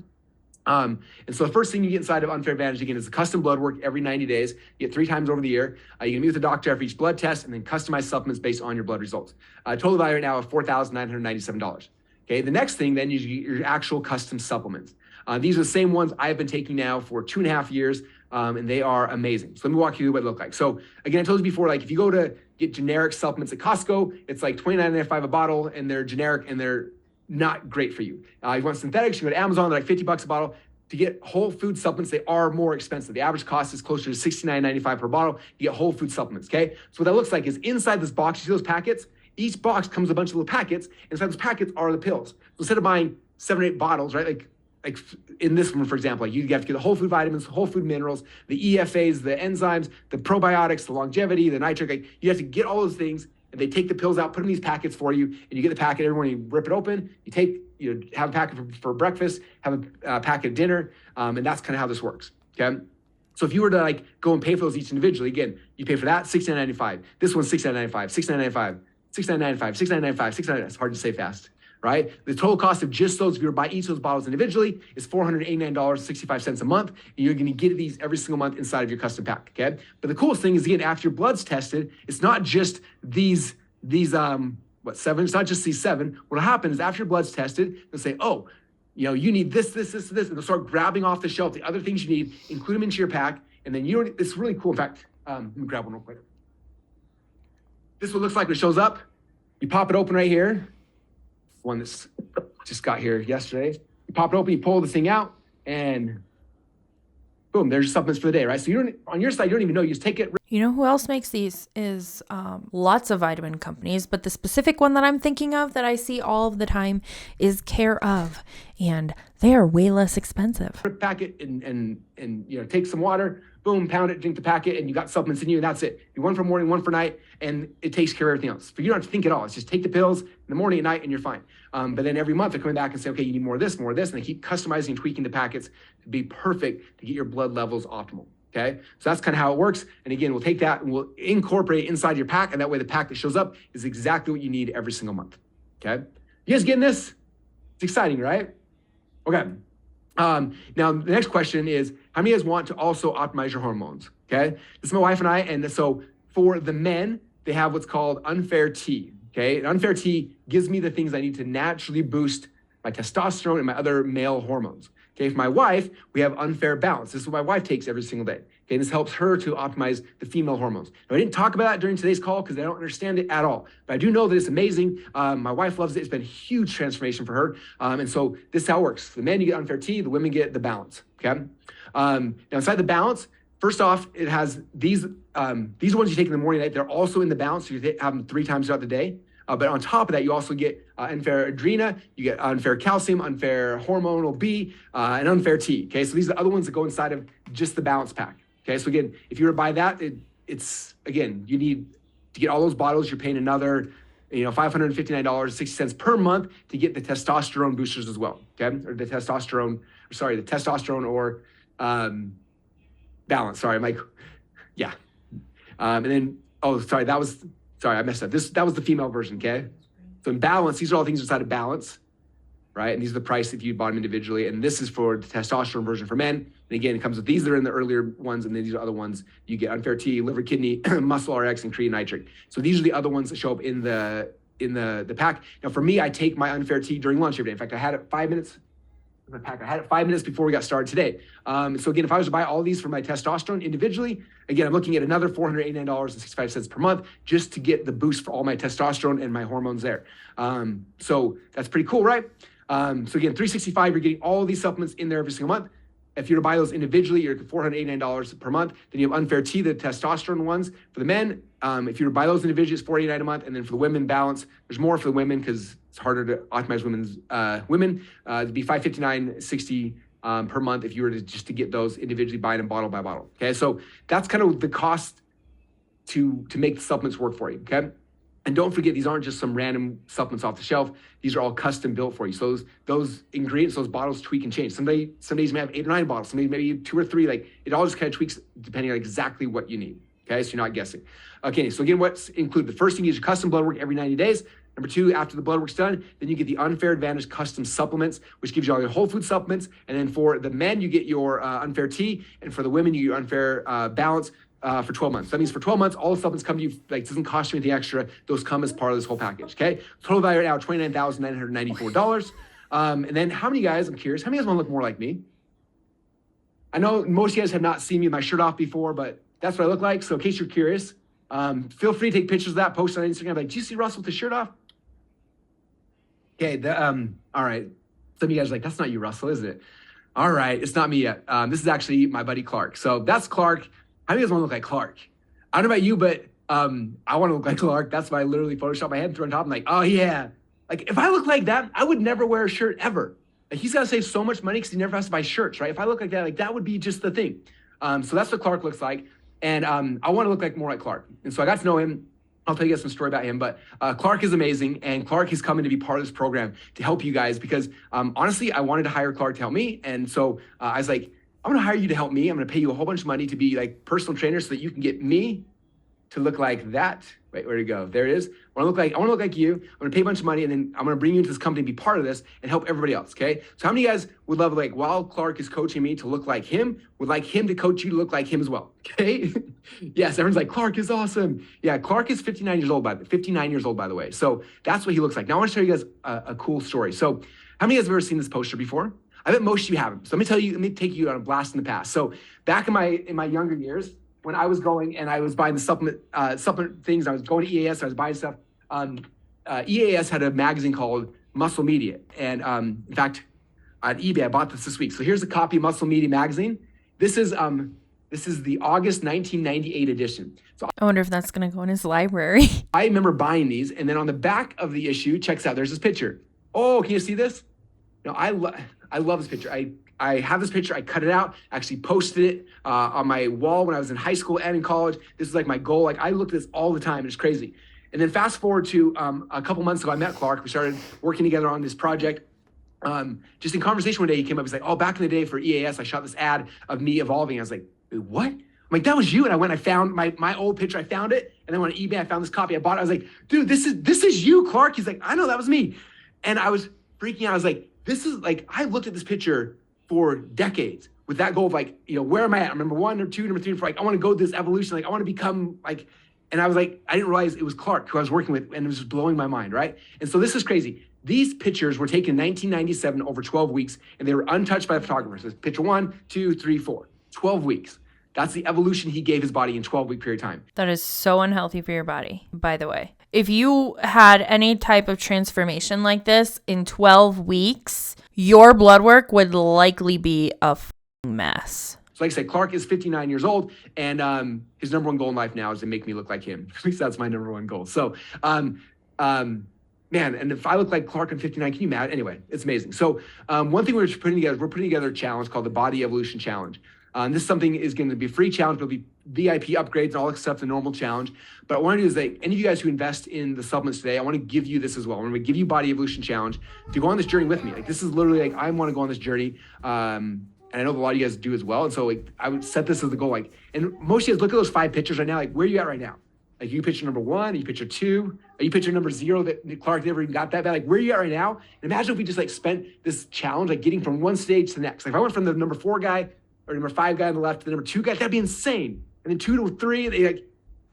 S2: And so the first thing you get inside of Unfair Advantage, again, is the custom blood work every 90 days. You get 3 times over the year. You can meet with the doctor after each blood test and then customize supplements based on your blood results. Total value right now of $4,997. Okay, the next thing then is your actual custom supplements. These are the same ones I've been taking now for 2.5 years, and they are amazing. So let me walk you through what they look like. So again, I told you before, like if you go to get generic supplements at Costco, it's like $29.95 a bottle, and they're generic and they're not great for you. If you want synthetics, you go to Amazon, they're like $50 a bottle. To get whole food supplements, they are more expensive. The average cost is closer to $69.95 per bottle. You get whole food supplements, okay? So what that looks like is inside this box, you see those packets? Each box comes with a bunch of little packets. Inside those packets are the pills. So instead of buying 7 or 8 bottles, right? Like in this one, for example, like you have to get the whole food vitamins, whole food minerals, the EFAs, the enzymes, the probiotics, the longevity, the nitric. Like you have to get all those things, and they take the pills out, put them in these packets for you, and you get the packet every morning. You rip it open, have a packet for breakfast, have a packet at dinner, and that's kind of how this works, okay? So if you were to like go and pay for those each individually, again, you pay for that $69.95. This one's $69.95, $69.95, $69.95, $69.95, $69.95. It's hard to say fast, right? The total cost of just those, if you were to buy each of those bottles individually, is $489.65 a month. And you're going to get these every single month inside of your custom pack, okay? But the coolest thing is, again, after your blood's tested, it's not just these these, seven, it's not just these seven. What'll happen is after your blood's tested, they'll say, oh, you need this, and they'll start grabbing off the shelf the other things you need, include them into your pack, and then it's really cool. In fact, let me grab one real quick. This is what it looks like when it shows up. You pop it open right here. One that's just got here yesterday. You pop it open, you pull the thing out, and boom, there's your supplements for the day, right? So on your side, you don't even know, you just take it.
S1: You know who else makes these is lots of vitamin companies, but the specific one that I'm thinking of that I see all of the time is Care Of, and they are way less expensive.
S2: Pack it and take some water, boom, pound it, drink the packet, and you got supplements in you, and that's it. You one for morning, one for night, and it takes care of everything else. But you don't have to think at all. It's just take the pills in the morning and night, and you're fine. But then every month they're coming back and say, okay, you need more of this, and they keep customizing and tweaking the packets to be perfect to get your blood levels optimal. Okay, so that's kind of how it works. And again, we'll take that and we'll incorporate it inside your pack, and that way the pack that shows up is exactly what you need every single month. Okay, you guys getting this? It's exciting, right? Okay. Now the next question is, how many of you guys want to also optimize your hormones? Okay, this is my wife and I, and so for the men, they have what's called Unfair T. Okay, and Unfair T gives me the things I need to naturally boost my testosterone and my other male hormones. Okay, for my wife, we have Unfair Balance. This is what my wife takes every single day. Okay, and this helps her to optimize the female hormones. Now, I didn't talk about that during today's call because I don't understand it at all. But I do know that it's amazing. My wife loves it. It's been a huge transformation for her. And so this is how it works. The men, you get Unfair T. The women get the Balance. Okay. Now, inside the Balance, first off, it has these are ones you take in the morning and night. They're also in the Balance. So you have them 3 times throughout the day. But on top of that, you also get Unfair Adrena, you get Unfair Calcium, Unfair Hormonal B, and Unfair T. Okay, so these are the other ones that go inside of just the Balance pack. Okay, so again, if you were to buy that, it's again, you need to get all those bottles. You're paying another, $559.60 per month to get the testosterone boosters as well. Okay, or the testosterone or Balance. Sorry, Mike. Yeah, and then Sorry, I messed up. That was the female version, okay? So in Balance, these are all things inside of Balance, right? And these are the price if you bought them individually. And this is for the testosterone version for men. And again, it comes with these that are in the earlier ones, and then these are other ones. You get Unfair T, Liver Kidney, Muscle RX, and Creatine Nitric. So these are the other ones that show up in the pack. Now for me, I take my Unfair T during lunch every day. In fact, I had it 5 minutes. My pack. I had it 5 minutes before we got started today. So again, if I was to buy all these for my testosterone individually, again, I'm looking at another $489.65 per month just to get the boost for all my testosterone and my hormones there. So that's pretty cool, right? So again, $365, you're getting all of these supplements in there every single month. If you're to buy those individually, you're at $489 per month. Then you have Unfair T, the testosterone ones. For the men, if you're to buy those individually, it's $489 a month. And then for the women, Balance, there's more for the women because it's harder to optimize women. It'd be $559.60 per month if you were to get those individually, buying them bottle by bottle. Okay, so that's kind of the cost to make the supplements work for you. Okay. And don't forget, these aren't just some random supplements off the shelf. These are all custom built for you. So those ingredients, those bottles tweak and change. Some days may have 8 or 9 bottles. Some days maybe 2 or 3. Like it all just kind of tweaks depending on exactly what you need. Okay, so you're not guessing. Okay, so again, what's included? The first thing is your custom blood work every 90 days. Number 2, after the blood work's done, then you get the Unfair Advantage custom supplements, which gives you all your whole food supplements. And then for the men, you get your Unfair T, and for the women, you get your Unfair Balance. For 12 months. That means for 12 months, all the supplements come to you, like, doesn't cost you anything extra. Those come as part of this whole package, okay? Total value right now, $29,994. And then how many guys, I'm curious, how many guys want to look more like me? I know most of you guys have not seen me with my shirt off before, but that's what I look like. So in case you're curious, feel free to take pictures of that, post it on Instagram. Like, do you see Russell with the shirt off? Okay, all right. Some of you guys are like, that's not you, Russell, isn't it? All right, it's not me yet. This is actually my buddy Clark. So that's Clark. How many of you guys want to look like Clark? I don't know about you, but I want to look like Clark. That's why I literally photoshopped my head and threw on top. I'm like, oh yeah. Like if I look like that, I would never wear a shirt ever. Like he's got to save so much money because he never has to buy shirts, right? If I look like that would be just the thing. So that's what Clark looks like. And I want to look more like Clark. And so I got to know him. I'll tell you guys some story about him, but Clark is amazing. And Clark is coming to be part of this program to help you guys because honestly, I wanted to hire Clark to help me. And so I was like, I'm going to hire you to help me. I'm going to pay you a whole bunch of money to be like personal trainer so that you can get me to look like that Wait, where'd it go? There it is. I want to look like you. I'm going to pay a bunch of money, and then I'm going to bring you into this company and be part of this and help everybody else, okay? So how many of you guys would love, like, while Clark is coaching me to look like him, would like him to coach you to look like him as well, okay? Yes, everyone's like, Clark is awesome. Yeah, Clark is 59 years old, by the way. So that's what he looks like. Now I want to show you guys a cool story. So how many of you guys have ever seen this poster before? I bet most of you haven't. So let me take you on a blast in the past. So back in my younger years, when I was going and I was buying the supplement things, I was going to EAS, I was buying stuff. EAS had a magazine called Muscle Media. And in fact, on eBay, I bought this week. So here's a copy of Muscle Media magazine. This is the August 1998 edition. So
S1: I wonder if that's going to go in his library.
S2: I remember buying these. And then on the back of the issue, checks out, there's this picture. Oh, can you see this? No, I love this picture. I have this picture. I cut it out, actually posted it on my wall when I was in high school and in college. This is like my goal. Like I look at this all the time. It's crazy. And then fast forward to a couple months ago, I met Clark. We started working together on this project. Just in conversation one day, he came up. He's like, "Oh, back in the day for EAS, I shot this ad of me evolving." I was like, "Wait, what?" I'm like, "That was you." And I found my old picture. I found it. And then on eBay, I found this copy. I bought it. I was like, "Dude, this is you, Clark." He's like, "I know, that was me." And I was freaking out. I was like, this is like, I looked at this picture for decades with that goal of like, where am I at? I'm number 1, number 2, number 3, number 4. Like, I want to go this evolution. Like, I want to become like, and I was like, I didn't realize it was Clark who I was working with, and it was just blowing my mind, right? And so this is crazy. These pictures were taken in 1997 over 12 weeks, and they were untouched by the photographers. So picture 1, 2, 3, 4, 12 weeks. That's the evolution he gave his body in 12-week period of time.
S1: That is so unhealthy for your body, by the way. If you had any type of transformation like this in 12 weeks, your blood work would likely be a mess.
S2: So like I said, Clark is 59 years old, and his number one goal in life now is to make me look like him. At least that's my number one goal. So, man, and if I look like Clark at 59, can you imagine? Anyway, it's amazing. So one thing we're putting together a challenge called the Body Evolution Challenge. This is something is going to be a free challenge. There'll be VIP upgrades and all except the normal challenge. But what I want to do is like any of you guys who invest in the supplements today, I want to give you this as well. I'm going to give you Body Evolution Challenge to go on this journey with me. Like this is literally like I want to go on this journey. And I know a lot of you guys do as well. And so like I would set this as the goal. Like, and most of you guys look at those 5 pictures right now. Like where are you at right now? Like you picture number 1, you picture 2, you picture number 0 that Clark never even got that bad. Like where are you at right now? And imagine if we just like spent this challenge, like getting from one stage to the next. Like if I went from the number 4 guy or number 5 guy on the left to the number 2 guy, that'd be insane. And then 2 to 3,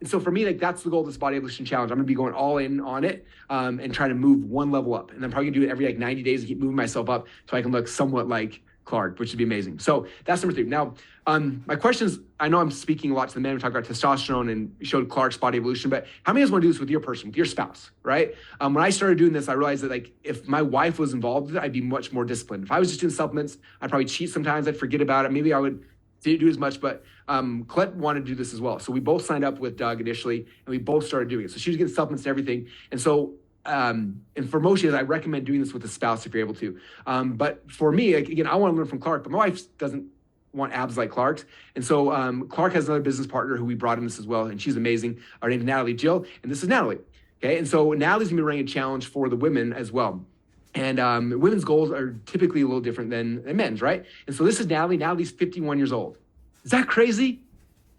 S2: and so for me, like that's the goal of this Body Evolution Challenge. I'm gonna be going all in on it and trying to move one level up. And I'm probably gonna do it every like 90 days to keep moving myself up so I can look somewhat like Clark, which would be amazing. So that's number 3. Now, my questions, I know I'm speaking a lot to the men. We talked about testosterone and showed Clark's Body Evolution, but how many of us want to do this with your person, with your spouse, right? When I started doing this, I realized that like if my wife was involved with it, I'd be much more disciplined. If I was just doing supplements, I'd probably cheat sometimes. I'd forget about it. Maybe I would didn't do as much, but Colette wanted to do this as well. So we both signed up with Doug initially, and we both started doing it. So she was getting supplements and everything. And so, and for most of you, I recommend doing this with a spouse if you're able to. But for me, like, again, I want to learn from Clark, but my wife doesn't want abs like Clark's. And so Clark has another business partner who we brought in this as well, and she's amazing. Her name is Natalie Jill, and this is Natalie. Okay, and so Natalie's gonna be running a challenge for the women as well. And women's goals are typically a little different than men's, right? And so this is Natalie. Natalie's 51 years old. Is that crazy?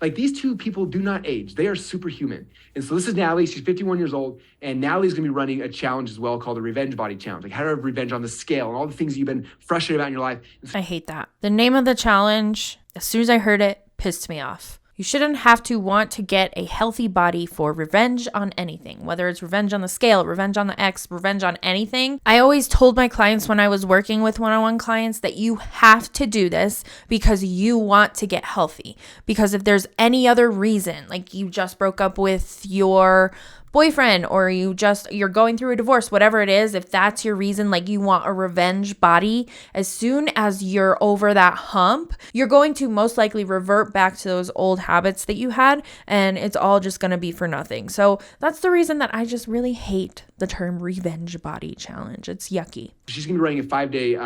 S2: Like these two people do not age. They are superhuman. And so this is Natalie. She's 51 years old. And Natalie's going to be running a challenge as well called the Revenge Body Challenge. Like how to have revenge on the scale and all the things you've been frustrated about in your life.
S1: I hate that. The name of the challenge, as soon as I heard it, pissed me off. You shouldn't have to want to get a healthy body for revenge on anything, whether it's revenge on the scale, revenge on the X, revenge on anything. I always told my clients when I was working with one-on-one clients that you have to do this because you want to get healthy. Because if there's any other reason, like you just broke up with your boyfriend or you're going through a divorce, whatever it is, if that's your reason, like you want a revenge body, as soon as you're over that hump, you're going to most likely revert back to those old habits that you had, and it's all just going to be for nothing. So that's the reason that I just really hate the term revenge body challenge. It's yucky.
S2: She's going to be running a 5-day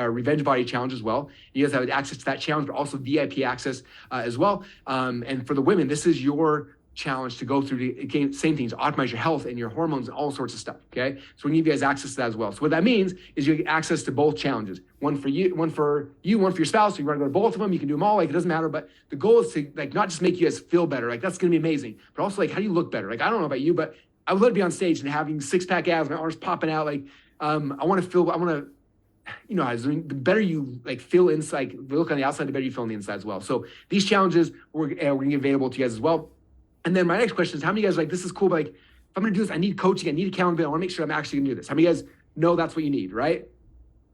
S2: revenge body challenge as well. You guys have access to that challenge, but also VIP access as well. And for the women, this is your challenge to go through to, again, same things, optimize your health and your hormones and all sorts of stuff. Okay, so we're gonna give you guys access to that as well. So what that means is you get access to both challenges, one for you, one for your spouse. So you want to go to both of them, you can do them all. Like, it doesn't matter. But the goal is to, like, not just make you guys feel better. Like, that's gonna be amazing, but also, like, how do you look better? Like, I don't know about you, but I would love to be on stage and having 6-pack abs, my arms popping out. Like, I want to, you know, the better you like feel inside, the look on the outside, the better you feel on the inside as well. So these challenges we're gonna be available to you guys as well. And then my next question is, how many of you guys are like, this is cool, but like, if I'm gonna do this, I need coaching, I need accountability, I wanna make sure I'm actually gonna do this. How many of you guys know that's what you need, right?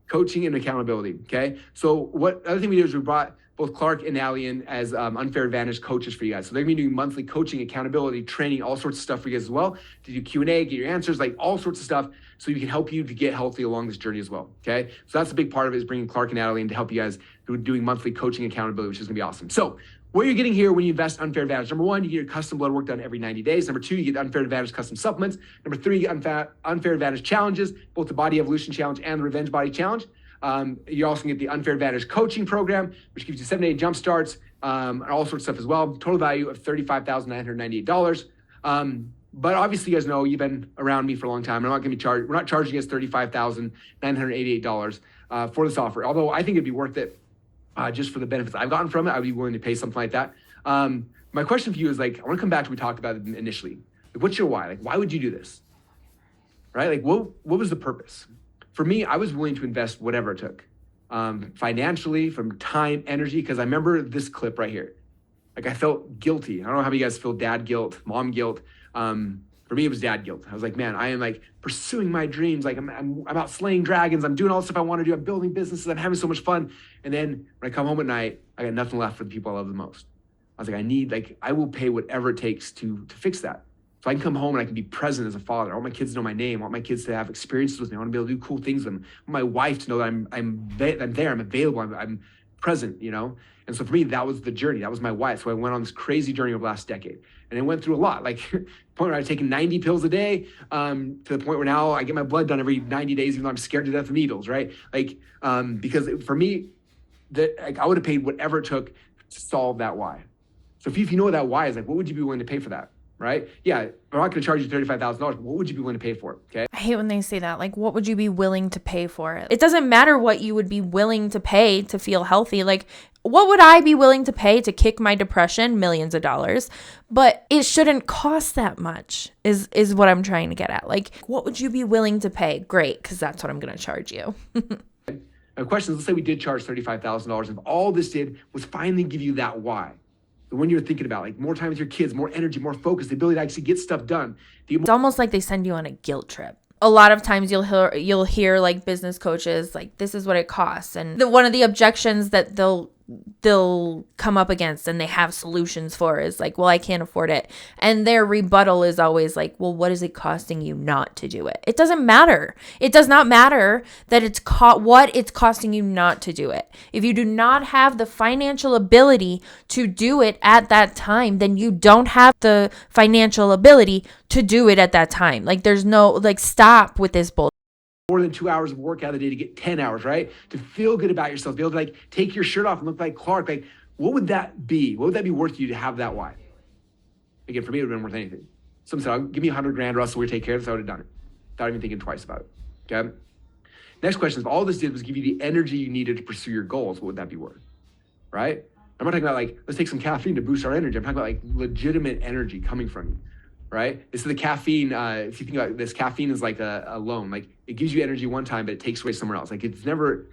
S2: Coaching and accountability, okay? So what other thing we did is we brought both Clark and Allie in as Unfair Advantage coaches for you guys. So they're gonna be doing monthly coaching, accountability, training, all sorts of stuff for you guys as well, to do Q&A, get your answers, like all sorts of stuff, so we can help you to get healthy along this journey as well, okay? So that's a big part of it, is bringing Clark and Allie in to help you guys doing monthly coaching accountability, which is gonna be awesome. So what you're getting here when you invest in Unfair Advantage: number one, you get your custom blood work done every 90 days. Number two, you get Unfair Advantage custom supplements. Number three, you get Unfair Advantage challenges, both the Body Evolution Challenge and the Revenge Body Challenge. You're also gonna get the Unfair Advantage coaching program, which gives you 7-day jump starts, and all sorts of stuff as well. Total value of $35,998. But obviously, you guys know, you've been around me for a long time. We're not charging us $35,988 for this offer. Although I think it'd be worth it, just for the benefits I've gotten from it. I'd be willing to pay something like that. My question for you is, like, I want to come back to what we talked about initially. Like, what's your why? Like, why would you do this? Right? Like, what was the purpose? For me, I was willing to invest whatever it took, financially, from time, energy, because I remember this clip right here. Like, I felt guilty. I don't know how many of you guys feel dad guilt, mom guilt. For me, it was dad guilt. I was like, man, I am like pursuing my dreams. Like, I'm out slaying dragons. I'm doing all the stuff I want to do. I'm building businesses. I'm having so much fun. And then when I come home at night, I got nothing left for the people I love the most. I was like, I will pay whatever it takes to fix that. So I can come home and I can be present as a father. I want my kids to know my name. I want my kids to have experiences with me. I want to be able to do cool things with them. I want my wife to know that I'm there, I'm available, I'm present, you know? And so for me, that was the journey. That was my why. So I went on this crazy journey over the last decade. And I went through a lot, like the point where I was taking 90 pills a day, to the point where now I get my blood done every 90 days, even though I'm scared to death of needles, right? Like, because for me, I would have paid whatever it took to solve that why. So if you know what that why is, like, what would you be willing to pay for that? Right? Yeah, I'm not going to charge you $35,000. What would you be willing to pay for it? Okay.
S1: I hate when they say that. Like, what would you be willing to pay for it? It doesn't matter what you would be willing to pay to feel healthy. Like, what would I be willing to pay to kick my depression? Millions of dollars. But it shouldn't cost that much is what I'm trying to get at. Like, what would you be willing to pay? Great, because that's what I'm going to charge you.
S2: Now, questions, let's say we did charge $35,000. If all this did was finally give you that why, the one you're thinking about, like more time with your kids, more energy, more focus, the ability to actually get stuff done.
S1: It's almost like they send you on a guilt trip. A lot of times you'll hear like business coaches, like, this is what it costs. And one of the objections that they'll come up against and they have solutions for is like, well, I can't afford it. And their rebuttal is always like, well, what is it costing you not to do it? It doesn't matter. It does not matter that what it's costing you not to do it. If you do not have the financial ability to do it at that time, then you don't have the financial ability to do it at that time. Like, there's no, like, stop with this bullshit.
S2: More than 2 hours of work out of the day to get 10 hours, right? To feel good about yourself, be able to like take your shirt off and look like Clark. Like, what would that be? What would that be worth to you to have that why? Again, for me, it would have been worth anything. Someone said, "Oh, give me $100,000, Russell, we'll take care of this." I would have done it without even thinking twice about it. Okay. Next question is, if all this did was give you the energy you needed to pursue your goals, what would that be worth? Right? I'm not talking about like, let's take some caffeine to boost our energy. I'm talking about like legitimate energy coming from you. Right? This is the caffeine. If you think about this, caffeine is like a loan. Like, it gives you energy one time, but it takes away somewhere else. Like, it's never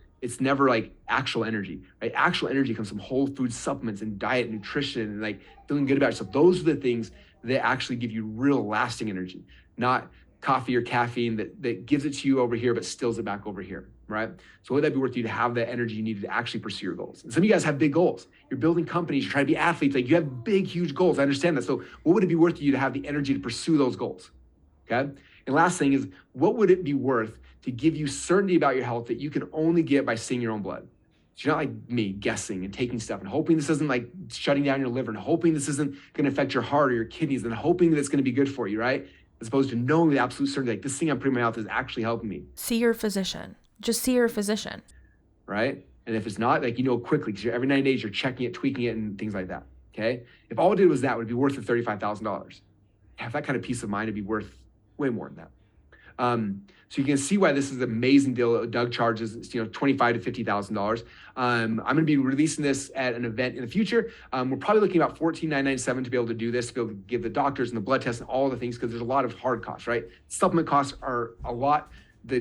S2: like actual energy, right? Actual energy comes from whole food supplements and diet, nutrition, and like feeling good about yourself. Those are the things that actually give you real lasting energy, not coffee or caffeine that gives it to you over here, but stills it back over here, right? So would that be worth you to have the energy you needed to actually pursue your goals? And some of you guys have big goals. You're building companies, you're trying to be athletes, like you have big, huge goals. I understand that. So what would it be worth to you to have the energy to pursue those goals? Okay. And last thing is, what would it be worth to give you certainty about your health that you can only get by seeing your own blood? So you're not like me guessing and taking stuff and hoping this isn't like shutting down your liver and hoping this isn't going to affect your heart or your kidneys and hoping that it's going to be good for you, right? As opposed to knowing with absolute certainty, like, this thing I'm putting in my mouth is actually helping me.
S1: See your physician. Just see your physician.
S2: Right? And if it's not, like, you know quickly, because every 90 days you're checking it, tweaking it, and things like that. Okay. If all it did was that, it would be worth the $35,000. Have that kind of peace of mind, it'd be worth way more than that. So you can see why this is an amazing deal. Doug charges, $25,000 to $50,000. I'm going to be releasing this at an event in the future. We're probably looking about $14,997 to be able to do this, to be able to give the doctors and the blood tests and all the things, because there's a lot of hard costs, right? Supplement costs are a lot. The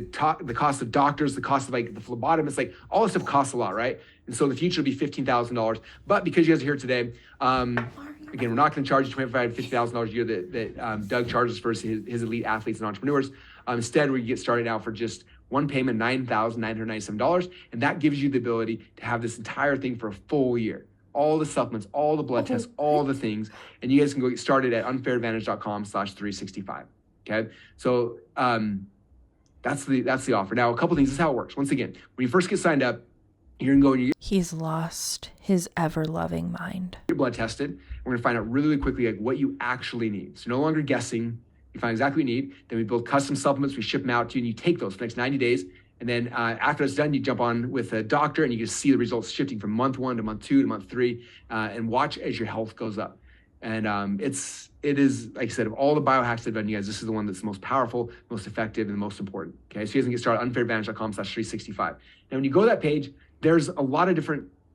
S2: cost of doctors, the cost of like the phlebotomist, like all this stuff costs a lot, right? And so the future will be $15,000. But because you guys are here today, again, we're not going to charge you $25,000 to $50,000 a year that Doug charges for his elite athletes and entrepreneurs. Instead, we get started out for just one payment, $9,997, and that gives you the ability to have this entire thing for a full year. All the supplements, all the blood tests, all the things, and you guys can go get started at unfairadvantage.com/365. Okay, so that's the offer. Now, a couple things. This is how it works. Once again, when you first get signed up, you're gonna go and
S1: He's lost his ever-loving mind.
S2: Get blood tested. We're gonna find out really, really quickly like what you actually need. So no longer guessing. You find exactly what you need. Then we build custom supplements. We ship them out to you, and you take those for the next 90 days. And then after it's done, you jump on with a doctor, and you can see the results shifting from month 1 to month 2 to month 3, and watch as your health goes up. And it is, like I said, of all the biohacks I've done, you guys, this is the one that's the most powerful, most effective, and the most important. Okay, so you guys can get started at unfairadvantage.com/365. Now, when you go to that page, there's a lot of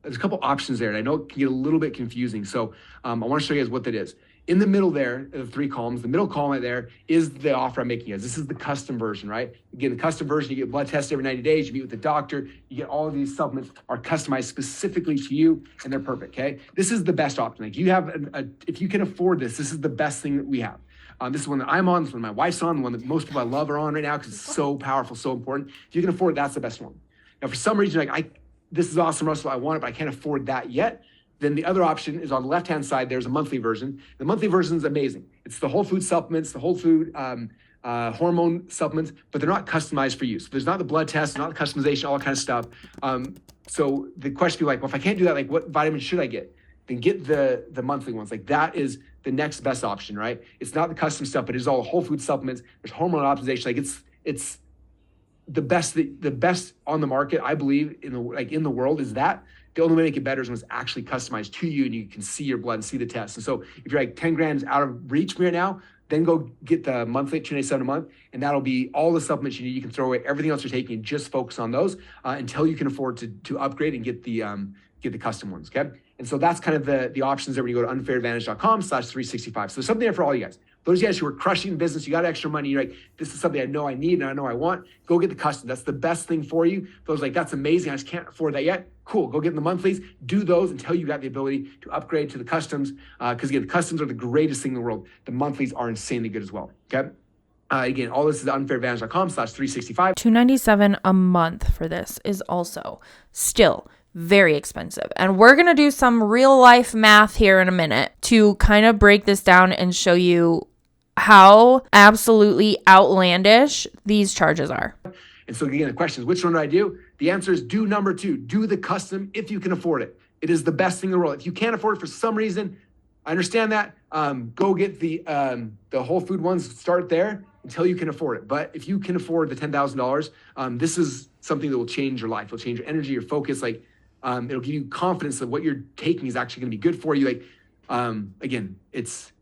S2: there's a couple options there, and I know it can get a little bit confusing. So I want to show you guys what that is. In the middle there, the 3 columns, the middle column right there is the offer I'm making you guys. This is the custom version, right? Again, the custom version, you get blood tests every 90 days, you meet with the doctor, you get all of these supplements are customized specifically to you, and they're perfect, okay? This is the best option. Like you have, if you can afford this, this is the best thing that we have. This is one that I'm on, this is one my wife's on, the one that most people I love are on right now because it's so powerful, so important. If you can afford it, that's the best one. Now, for some reason, this is awesome, Russell, I want it, but I can't afford that yet. Then the other option is on the left-hand side, there's a monthly version. The monthly version is amazing. It's the whole food supplements, the whole food hormone supplements, but they're not customized for you. So there's not the blood test, not the customization, all that kind of stuff. So the question would be like, well, if I can't do that, like what vitamins should I get? Then get the monthly ones. Like that is the next best option, right? It's not the custom stuff, but it's all whole food supplements. There's hormone optimization. Like it's the best on the market, I believe, in the world is that. The only way to make it better is when it's actually customized to you and you can see your blood and see the test. And so if you're like 10 grams out of reach right now, then go get the monthly at $297 a month, and that'll be all the supplements you need. You can throw away everything else you're taking and just focus on those until you can afford to upgrade and get the custom ones, okay? And so that's kind of the options there when you go to unfairadvantage.com/365. So there's something there for all you guys. Those of you guys who are crushing business, you got extra money, you're like, this is something I know I need and I know I want, go get the custom. That's the best thing for you. Those like, that's amazing, I just can't afford that yet. Cool, go get the monthlies, do those until you got the ability to upgrade to the customs. Because again, the customs are the greatest thing in the world. The monthlies are insanely good as well, okay? Again, all this is unfairadvantage.com/365.
S1: $297 a month for this is also still very expensive. And we're going to do some real life math here in a minute to kind of break this down and show you how absolutely outlandish these charges are.
S2: And so again, the question is, which one do I do? The answer is do number 2. Do the custom if you can afford it. It is the best thing in the world. If you can't afford it for some reason, I understand that. Go get the whole food ones, start there until you can afford it. But if you can afford the $10,000, this is something that will change your life. It'll change your energy, your focus. Like it'll give you confidence that what you're taking is actually going to be good for you. Like again, it's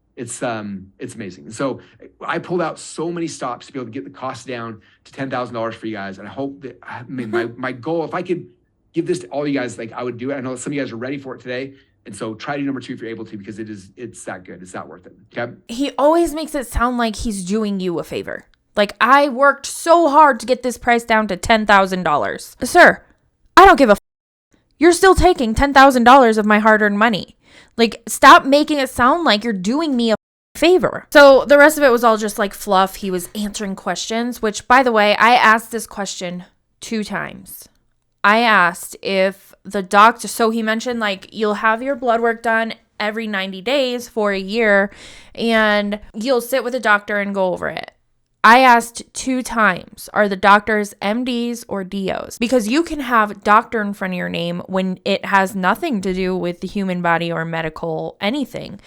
S2: amazing. And so I pulled out so many stops to be able to get the cost down to $10,000 for you guys. And I hope that, I mean, my goal, if I could give this to all you guys, like I would do it. I know some of you guys are ready for it today. And so try to do number 2 if you're able to, because it's that good. It's that worth it. Okay.
S1: He always makes it sound like he's doing you a favor. Like, I worked so hard to get this price down to $10,000. Sir, I don't give a You're still taking $10,000 of my hard-earned money. Like, stop making it sound like you're doing me a favor. So the rest of it was all just like fluff. He was answering questions, which, by the way, I asked this question 2 times. I asked if the doctor, so he mentioned like you'll have your blood work done every 90 days for a year and you'll sit with a doctor and go over it. I asked 2 times, are the doctors MDs or DOs? Because you can have doctor in front of your name when it has nothing to do with the human body or medical anything.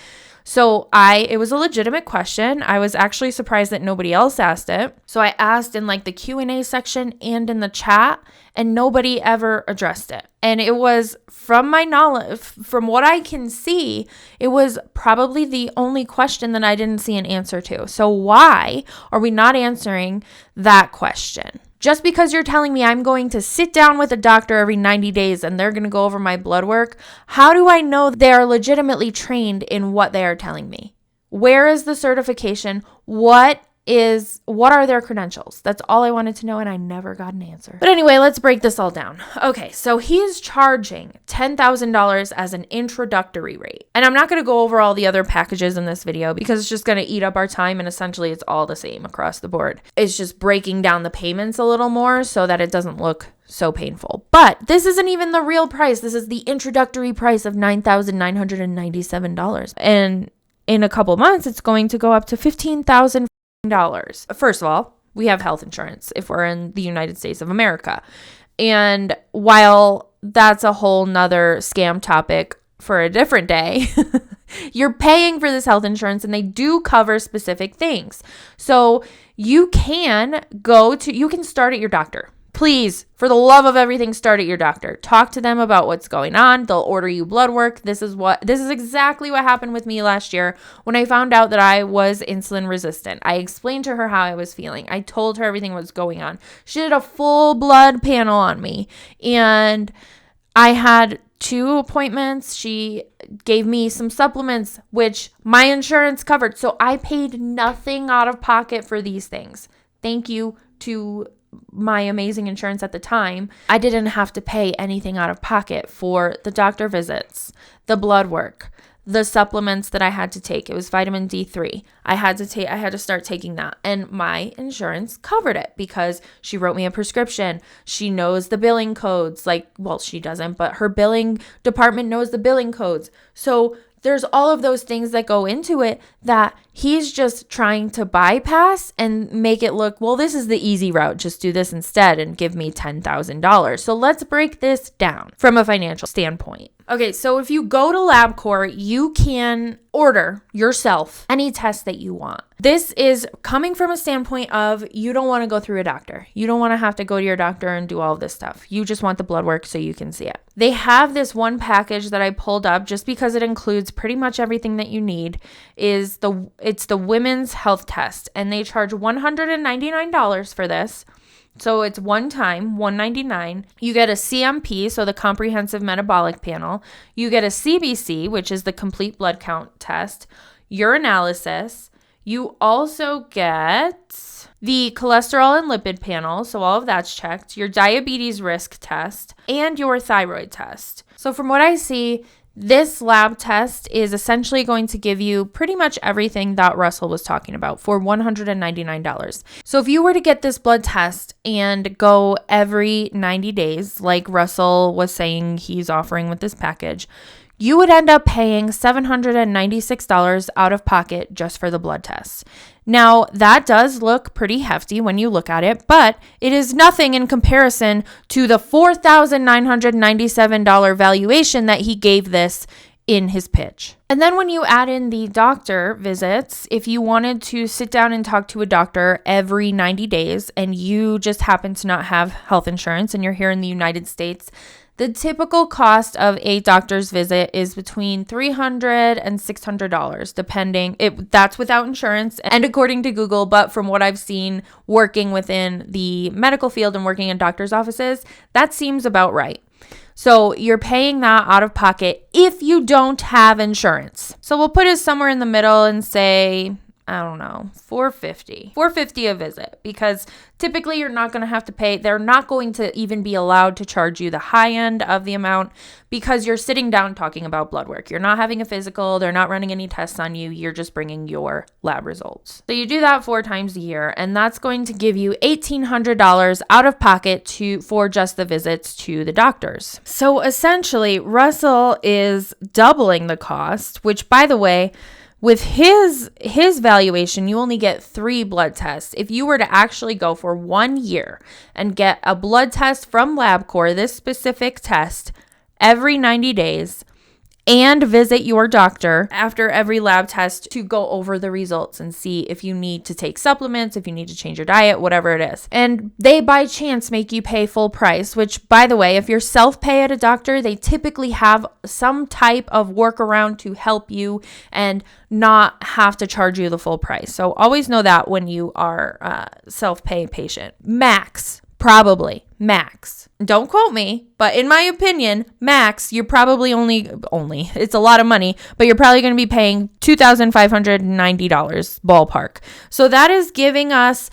S1: So it was a legitimate question. I was actually surprised that nobody else asked it. So I asked in like the Q&A section and in the chat, and nobody ever addressed it. And it was, from my knowledge, from what I can see, it was probably the only question that I didn't see an answer to. So why are we not answering that question? Just because you're telling me I'm going to sit down with a doctor every 90 days and they're going to go over my blood work, how do I know they are legitimately trained in what they are telling me? Where is the certification? What are their credentials? That's all I wanted to know, and I never got an answer. But anyway, let's break this all down. Okay, so he is charging $10,000 as an introductory rate. And I'm not going to go over all the other packages in this video because it's just going to eat up our time, and essentially it's all the same across the board. It's just breaking down the payments a little more so that it doesn't look so painful. But this isn't even the real price. This is the introductory price of $9,997. And in a couple months, it's going to go up to $15,000. First of all, we have health insurance if we're in the United States of America. And while that's a whole nother scam topic for a different day, you're paying for this health insurance and they do cover specific things. So you can start at your doctor. Please, for the love of everything, start at your doctor. Talk to them about what's going on. They'll order you blood work. This is exactly what happened with me last year when I found out that I was insulin resistant. I explained to her how I was feeling. I told her everything was going on. She did a full blood panel on me, and I had 2 appointments. She gave me some supplements, which my insurance covered. So I paid nothing out of pocket for these things. Thank you to my amazing insurance at the time. I didn't have to pay anything out of pocket for the doctor visits, the blood work, the supplements that I had to take. It was vitamin D3. I had to start taking that, and my insurance covered it because she wrote me a prescription. She knows the billing codes. She doesn't, but her billing department knows the billing codes. So there's all of those things that go into it that he's just trying to bypass and make it look, well, this is the easy route. Just do this instead and give me $10,000. So let's break this down from a financial standpoint. Okay, so if you go to LabCorp, you can order yourself any test that you want. This is coming from a standpoint of you don't want to go through a doctor. You don't want to have to go to your doctor and do all of this stuff. You just want the blood work so you can see it. They have this one package that I pulled up just because it includes pretty much everything that you need. It's the women's health test, and they charge $199 for this. So it's one time, $199. You get a CMP, so the comprehensive metabolic panel. You get a CBC, which is the complete blood count test, urinalysis. You also get the cholesterol and lipid panel, so all of that's checked, your diabetes risk test, and your thyroid test. So from what I see, this lab test is essentially going to give you pretty much everything that Russell was talking about for $199. So if you were to get this blood test and go every 90 days, like Russell was saying he's offering with this package, you would end up paying $796 out of pocket just for the blood tests. Now, that does look pretty hefty when you look at it, but it is nothing in comparison to the $4,997 valuation that he gave this in his pitch. And then when you add in the doctor visits, if you wanted to sit down and talk to a doctor every 90 days and you just happen to not have health insurance and you're here in the United States, the typical cost of a doctor's visit is between $300 and $600, depending. That's without insurance and according to Google, but from what I've seen working within the medical field and working in doctor's offices, that seems about right. So you're paying that out of pocket if you don't have insurance. So we'll put it somewhere in the middle and say, I don't know, $450 a visit, because typically you're not going to have to pay. They're not going to even be allowed to charge you the high end of the amount because you're sitting down talking about blood work. You're not having a physical. They're not running any tests on you. You're just bringing your lab results. So you do that 4 times a year, and that's going to give you $1,800 out of pocket for just the visits to the doctors. So essentially, Russell is doubling the cost, which, by the way, with his valuation, you only get 3 blood tests. If you were to actually go for 1 year and get a blood test from LabCorp, this specific test, every 90 days, and visit your doctor after every lab test to go over the results and see if you need to take supplements, if you need to change your diet, whatever it is. And they by chance make you pay full price, which, by the way, if you're self-pay at a doctor, they typically have some type of workaround to help you and not have to charge you the full price. So always know that when you are a self-pay patient. Probably max. Don't quote me, but in my opinion, max, you're probably only, it's a lot of money, but you're probably going to be paying $2,590 ballpark. So that is giving us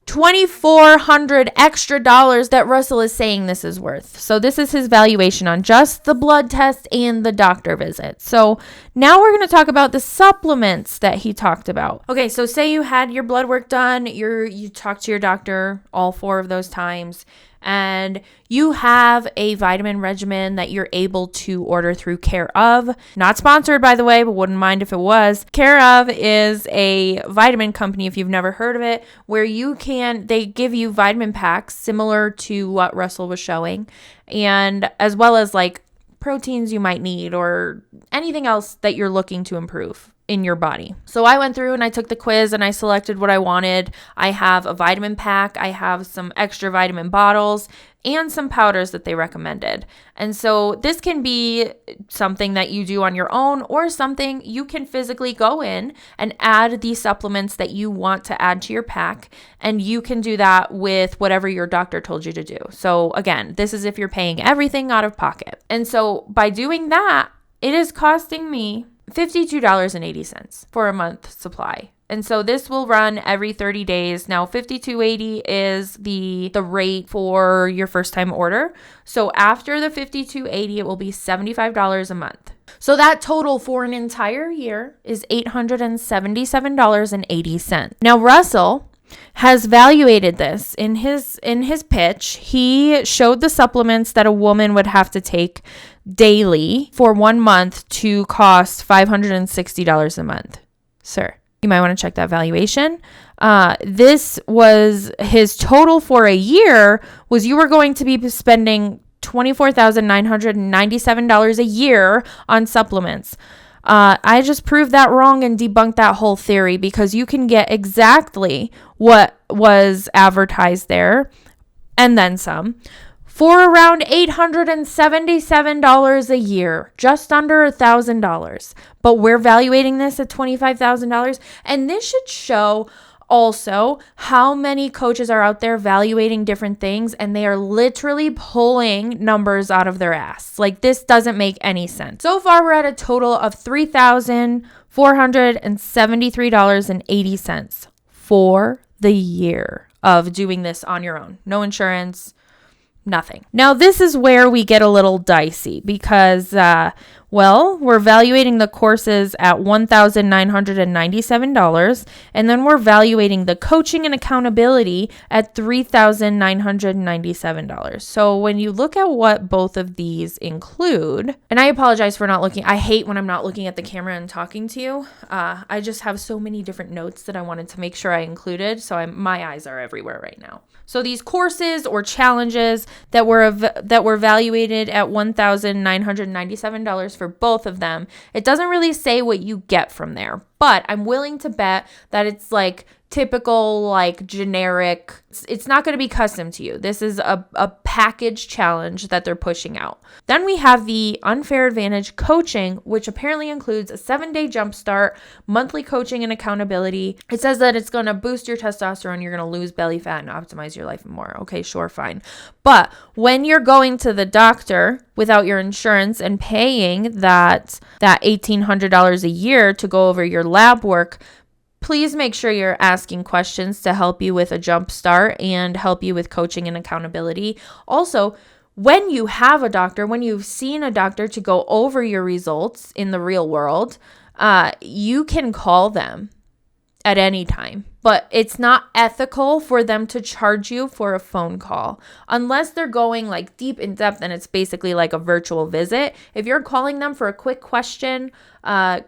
S1: $2,400 extra dollars that Russell is saying this is worth. So this is his valuation on just the blood test and the doctor visit. So now we're going to talk about the supplements that he talked about. Okay, so say you had your blood work done, you talked to your doctor all 4 of those times, and you have a vitamin regimen that you're able to order through Care of. Not sponsored, by the way, but wouldn't mind if it was. Care of is a vitamin company, if you've never heard of it, where they give you vitamin packs similar to what Russell was showing, and as well as like proteins you might need or anything else that you're looking to improve in your body. So I went through and I took the quiz and I selected what I wanted. I have a vitamin pack, I have some extra vitamin bottles, and some powders that they recommended. And so this can be something that you do on your own or something you can physically go in and add the supplements that you want to add to your pack. And you can do that with whatever your doctor told you to do. So again, this is if you're paying everything out of pocket. And so by doing that, it is costing me $52.80 for a month supply. And so this will run every 30 days. Now, $52.80 is the rate for your first time order. So after the $52.80, it will be $75 a month. So that total for an entire year is $877.80. Now, Russell has evaluated this in his pitch. He showed the supplements that a woman would have to take daily for 1 month to cost $560 a month. Sir, you might want to check that valuation. This was his total for a year was you were going to be spending $24,997 a year on supplements. I just proved that wrong and debunked that whole theory because you can get exactly what was advertised there and then some for around $877 a year, just under $1,000. But we're valuating this at $25,000. And this should show also how many coaches are out there evaluating different things and they are literally pulling numbers out of their ass. Like, this doesn't make any sense. So far, we're at a total of $3,473.80 for the year of doing this on your own. No insurance, nothing. Now, this is where we get a little dicey because, we're evaluating the courses at $1,997, and then we're evaluating the coaching and accountability at $3,997. So when you look at what both of these include, and I apologize for not looking, I hate when I'm not looking at the camera and talking to you. I just have so many different notes that I wanted to make sure I included, so my eyes are everywhere right now. So these courses or challenges that were evaluated at $1,997 for both of them, it doesn't really say what you get from there, but I'm willing to bet that it's like typical, like generic. It's not going to be custom to you. This is a package challenge that they're pushing out. Then we have the Unfair Advantage coaching, which apparently includes a 7-day jumpstart, monthly coaching and accountability. It says that it's going to boost your testosterone, you're going to lose belly fat and optimize your life more. Okay, sure, fine. But when you're going to the doctor without your insurance and paying that $1,800 a year to go over your lab work, please make sure you're asking questions to help you with a jump start and help you with coaching and accountability. Also, when you have a doctor, when you've seen a doctor to go over your results in the real world, you can call them at any time. but it's not ethical for them to charge you for a phone call unless they're going like deep in depth and it's basically like a virtual visit. If you're calling them for a quick question,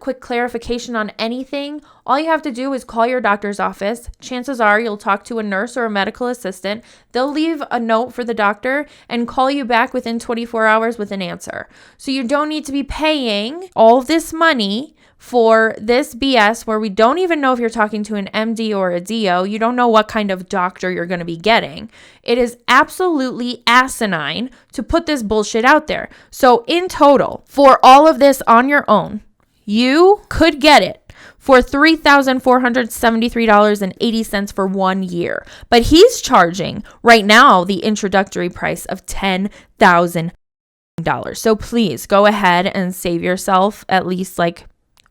S1: quick clarification on anything, all you have to do is call your doctor's office. Chances are you'll talk to a nurse or a medical assistant. They'll leave a note for the doctor and call you back within 24 hours with an answer. So you don't need to be paying all this money for this BS where we don't even know if you're talking to an MD or a DO. You don't know what kind of doctor you're going to be getting. It is absolutely asinine to put this bullshit out there. So in total, for all of this on your own, you could get it for $3,473.80 for 1 year. But he's charging right now the introductory price of $10,000. So please go ahead and save yourself at least like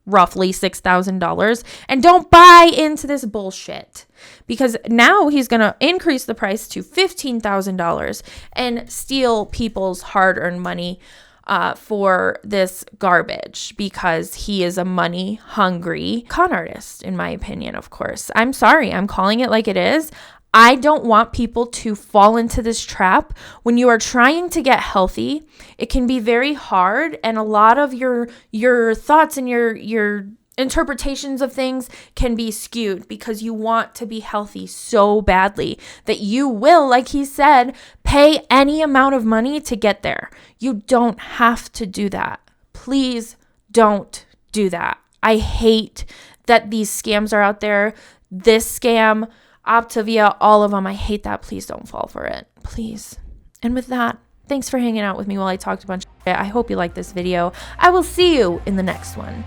S1: roughly $6,000 and don't buy into this bullshit, because now he's going to increase the price to $15,000 and steal people's hard-earned money for this garbage, because he is a money-hungry con artist, in my opinion, of course. I'm sorry. I'm calling it like it is. I don't want people to fall into this trap. When you are trying to get healthy, it can be very hard, and a lot of your thoughts and your interpretations of things can be skewed because you want to be healthy so badly that you will, like he said, pay any amount of money to get there. You don't have to do that. Please don't do that. I hate that these scams are out there. This scam, Optavia, all of them. I hate that. Please don't fall for it. Please. And with that, thanks for hanging out with me while I talked a bunch of shit. I hope you liked this video. I will see you in the next one.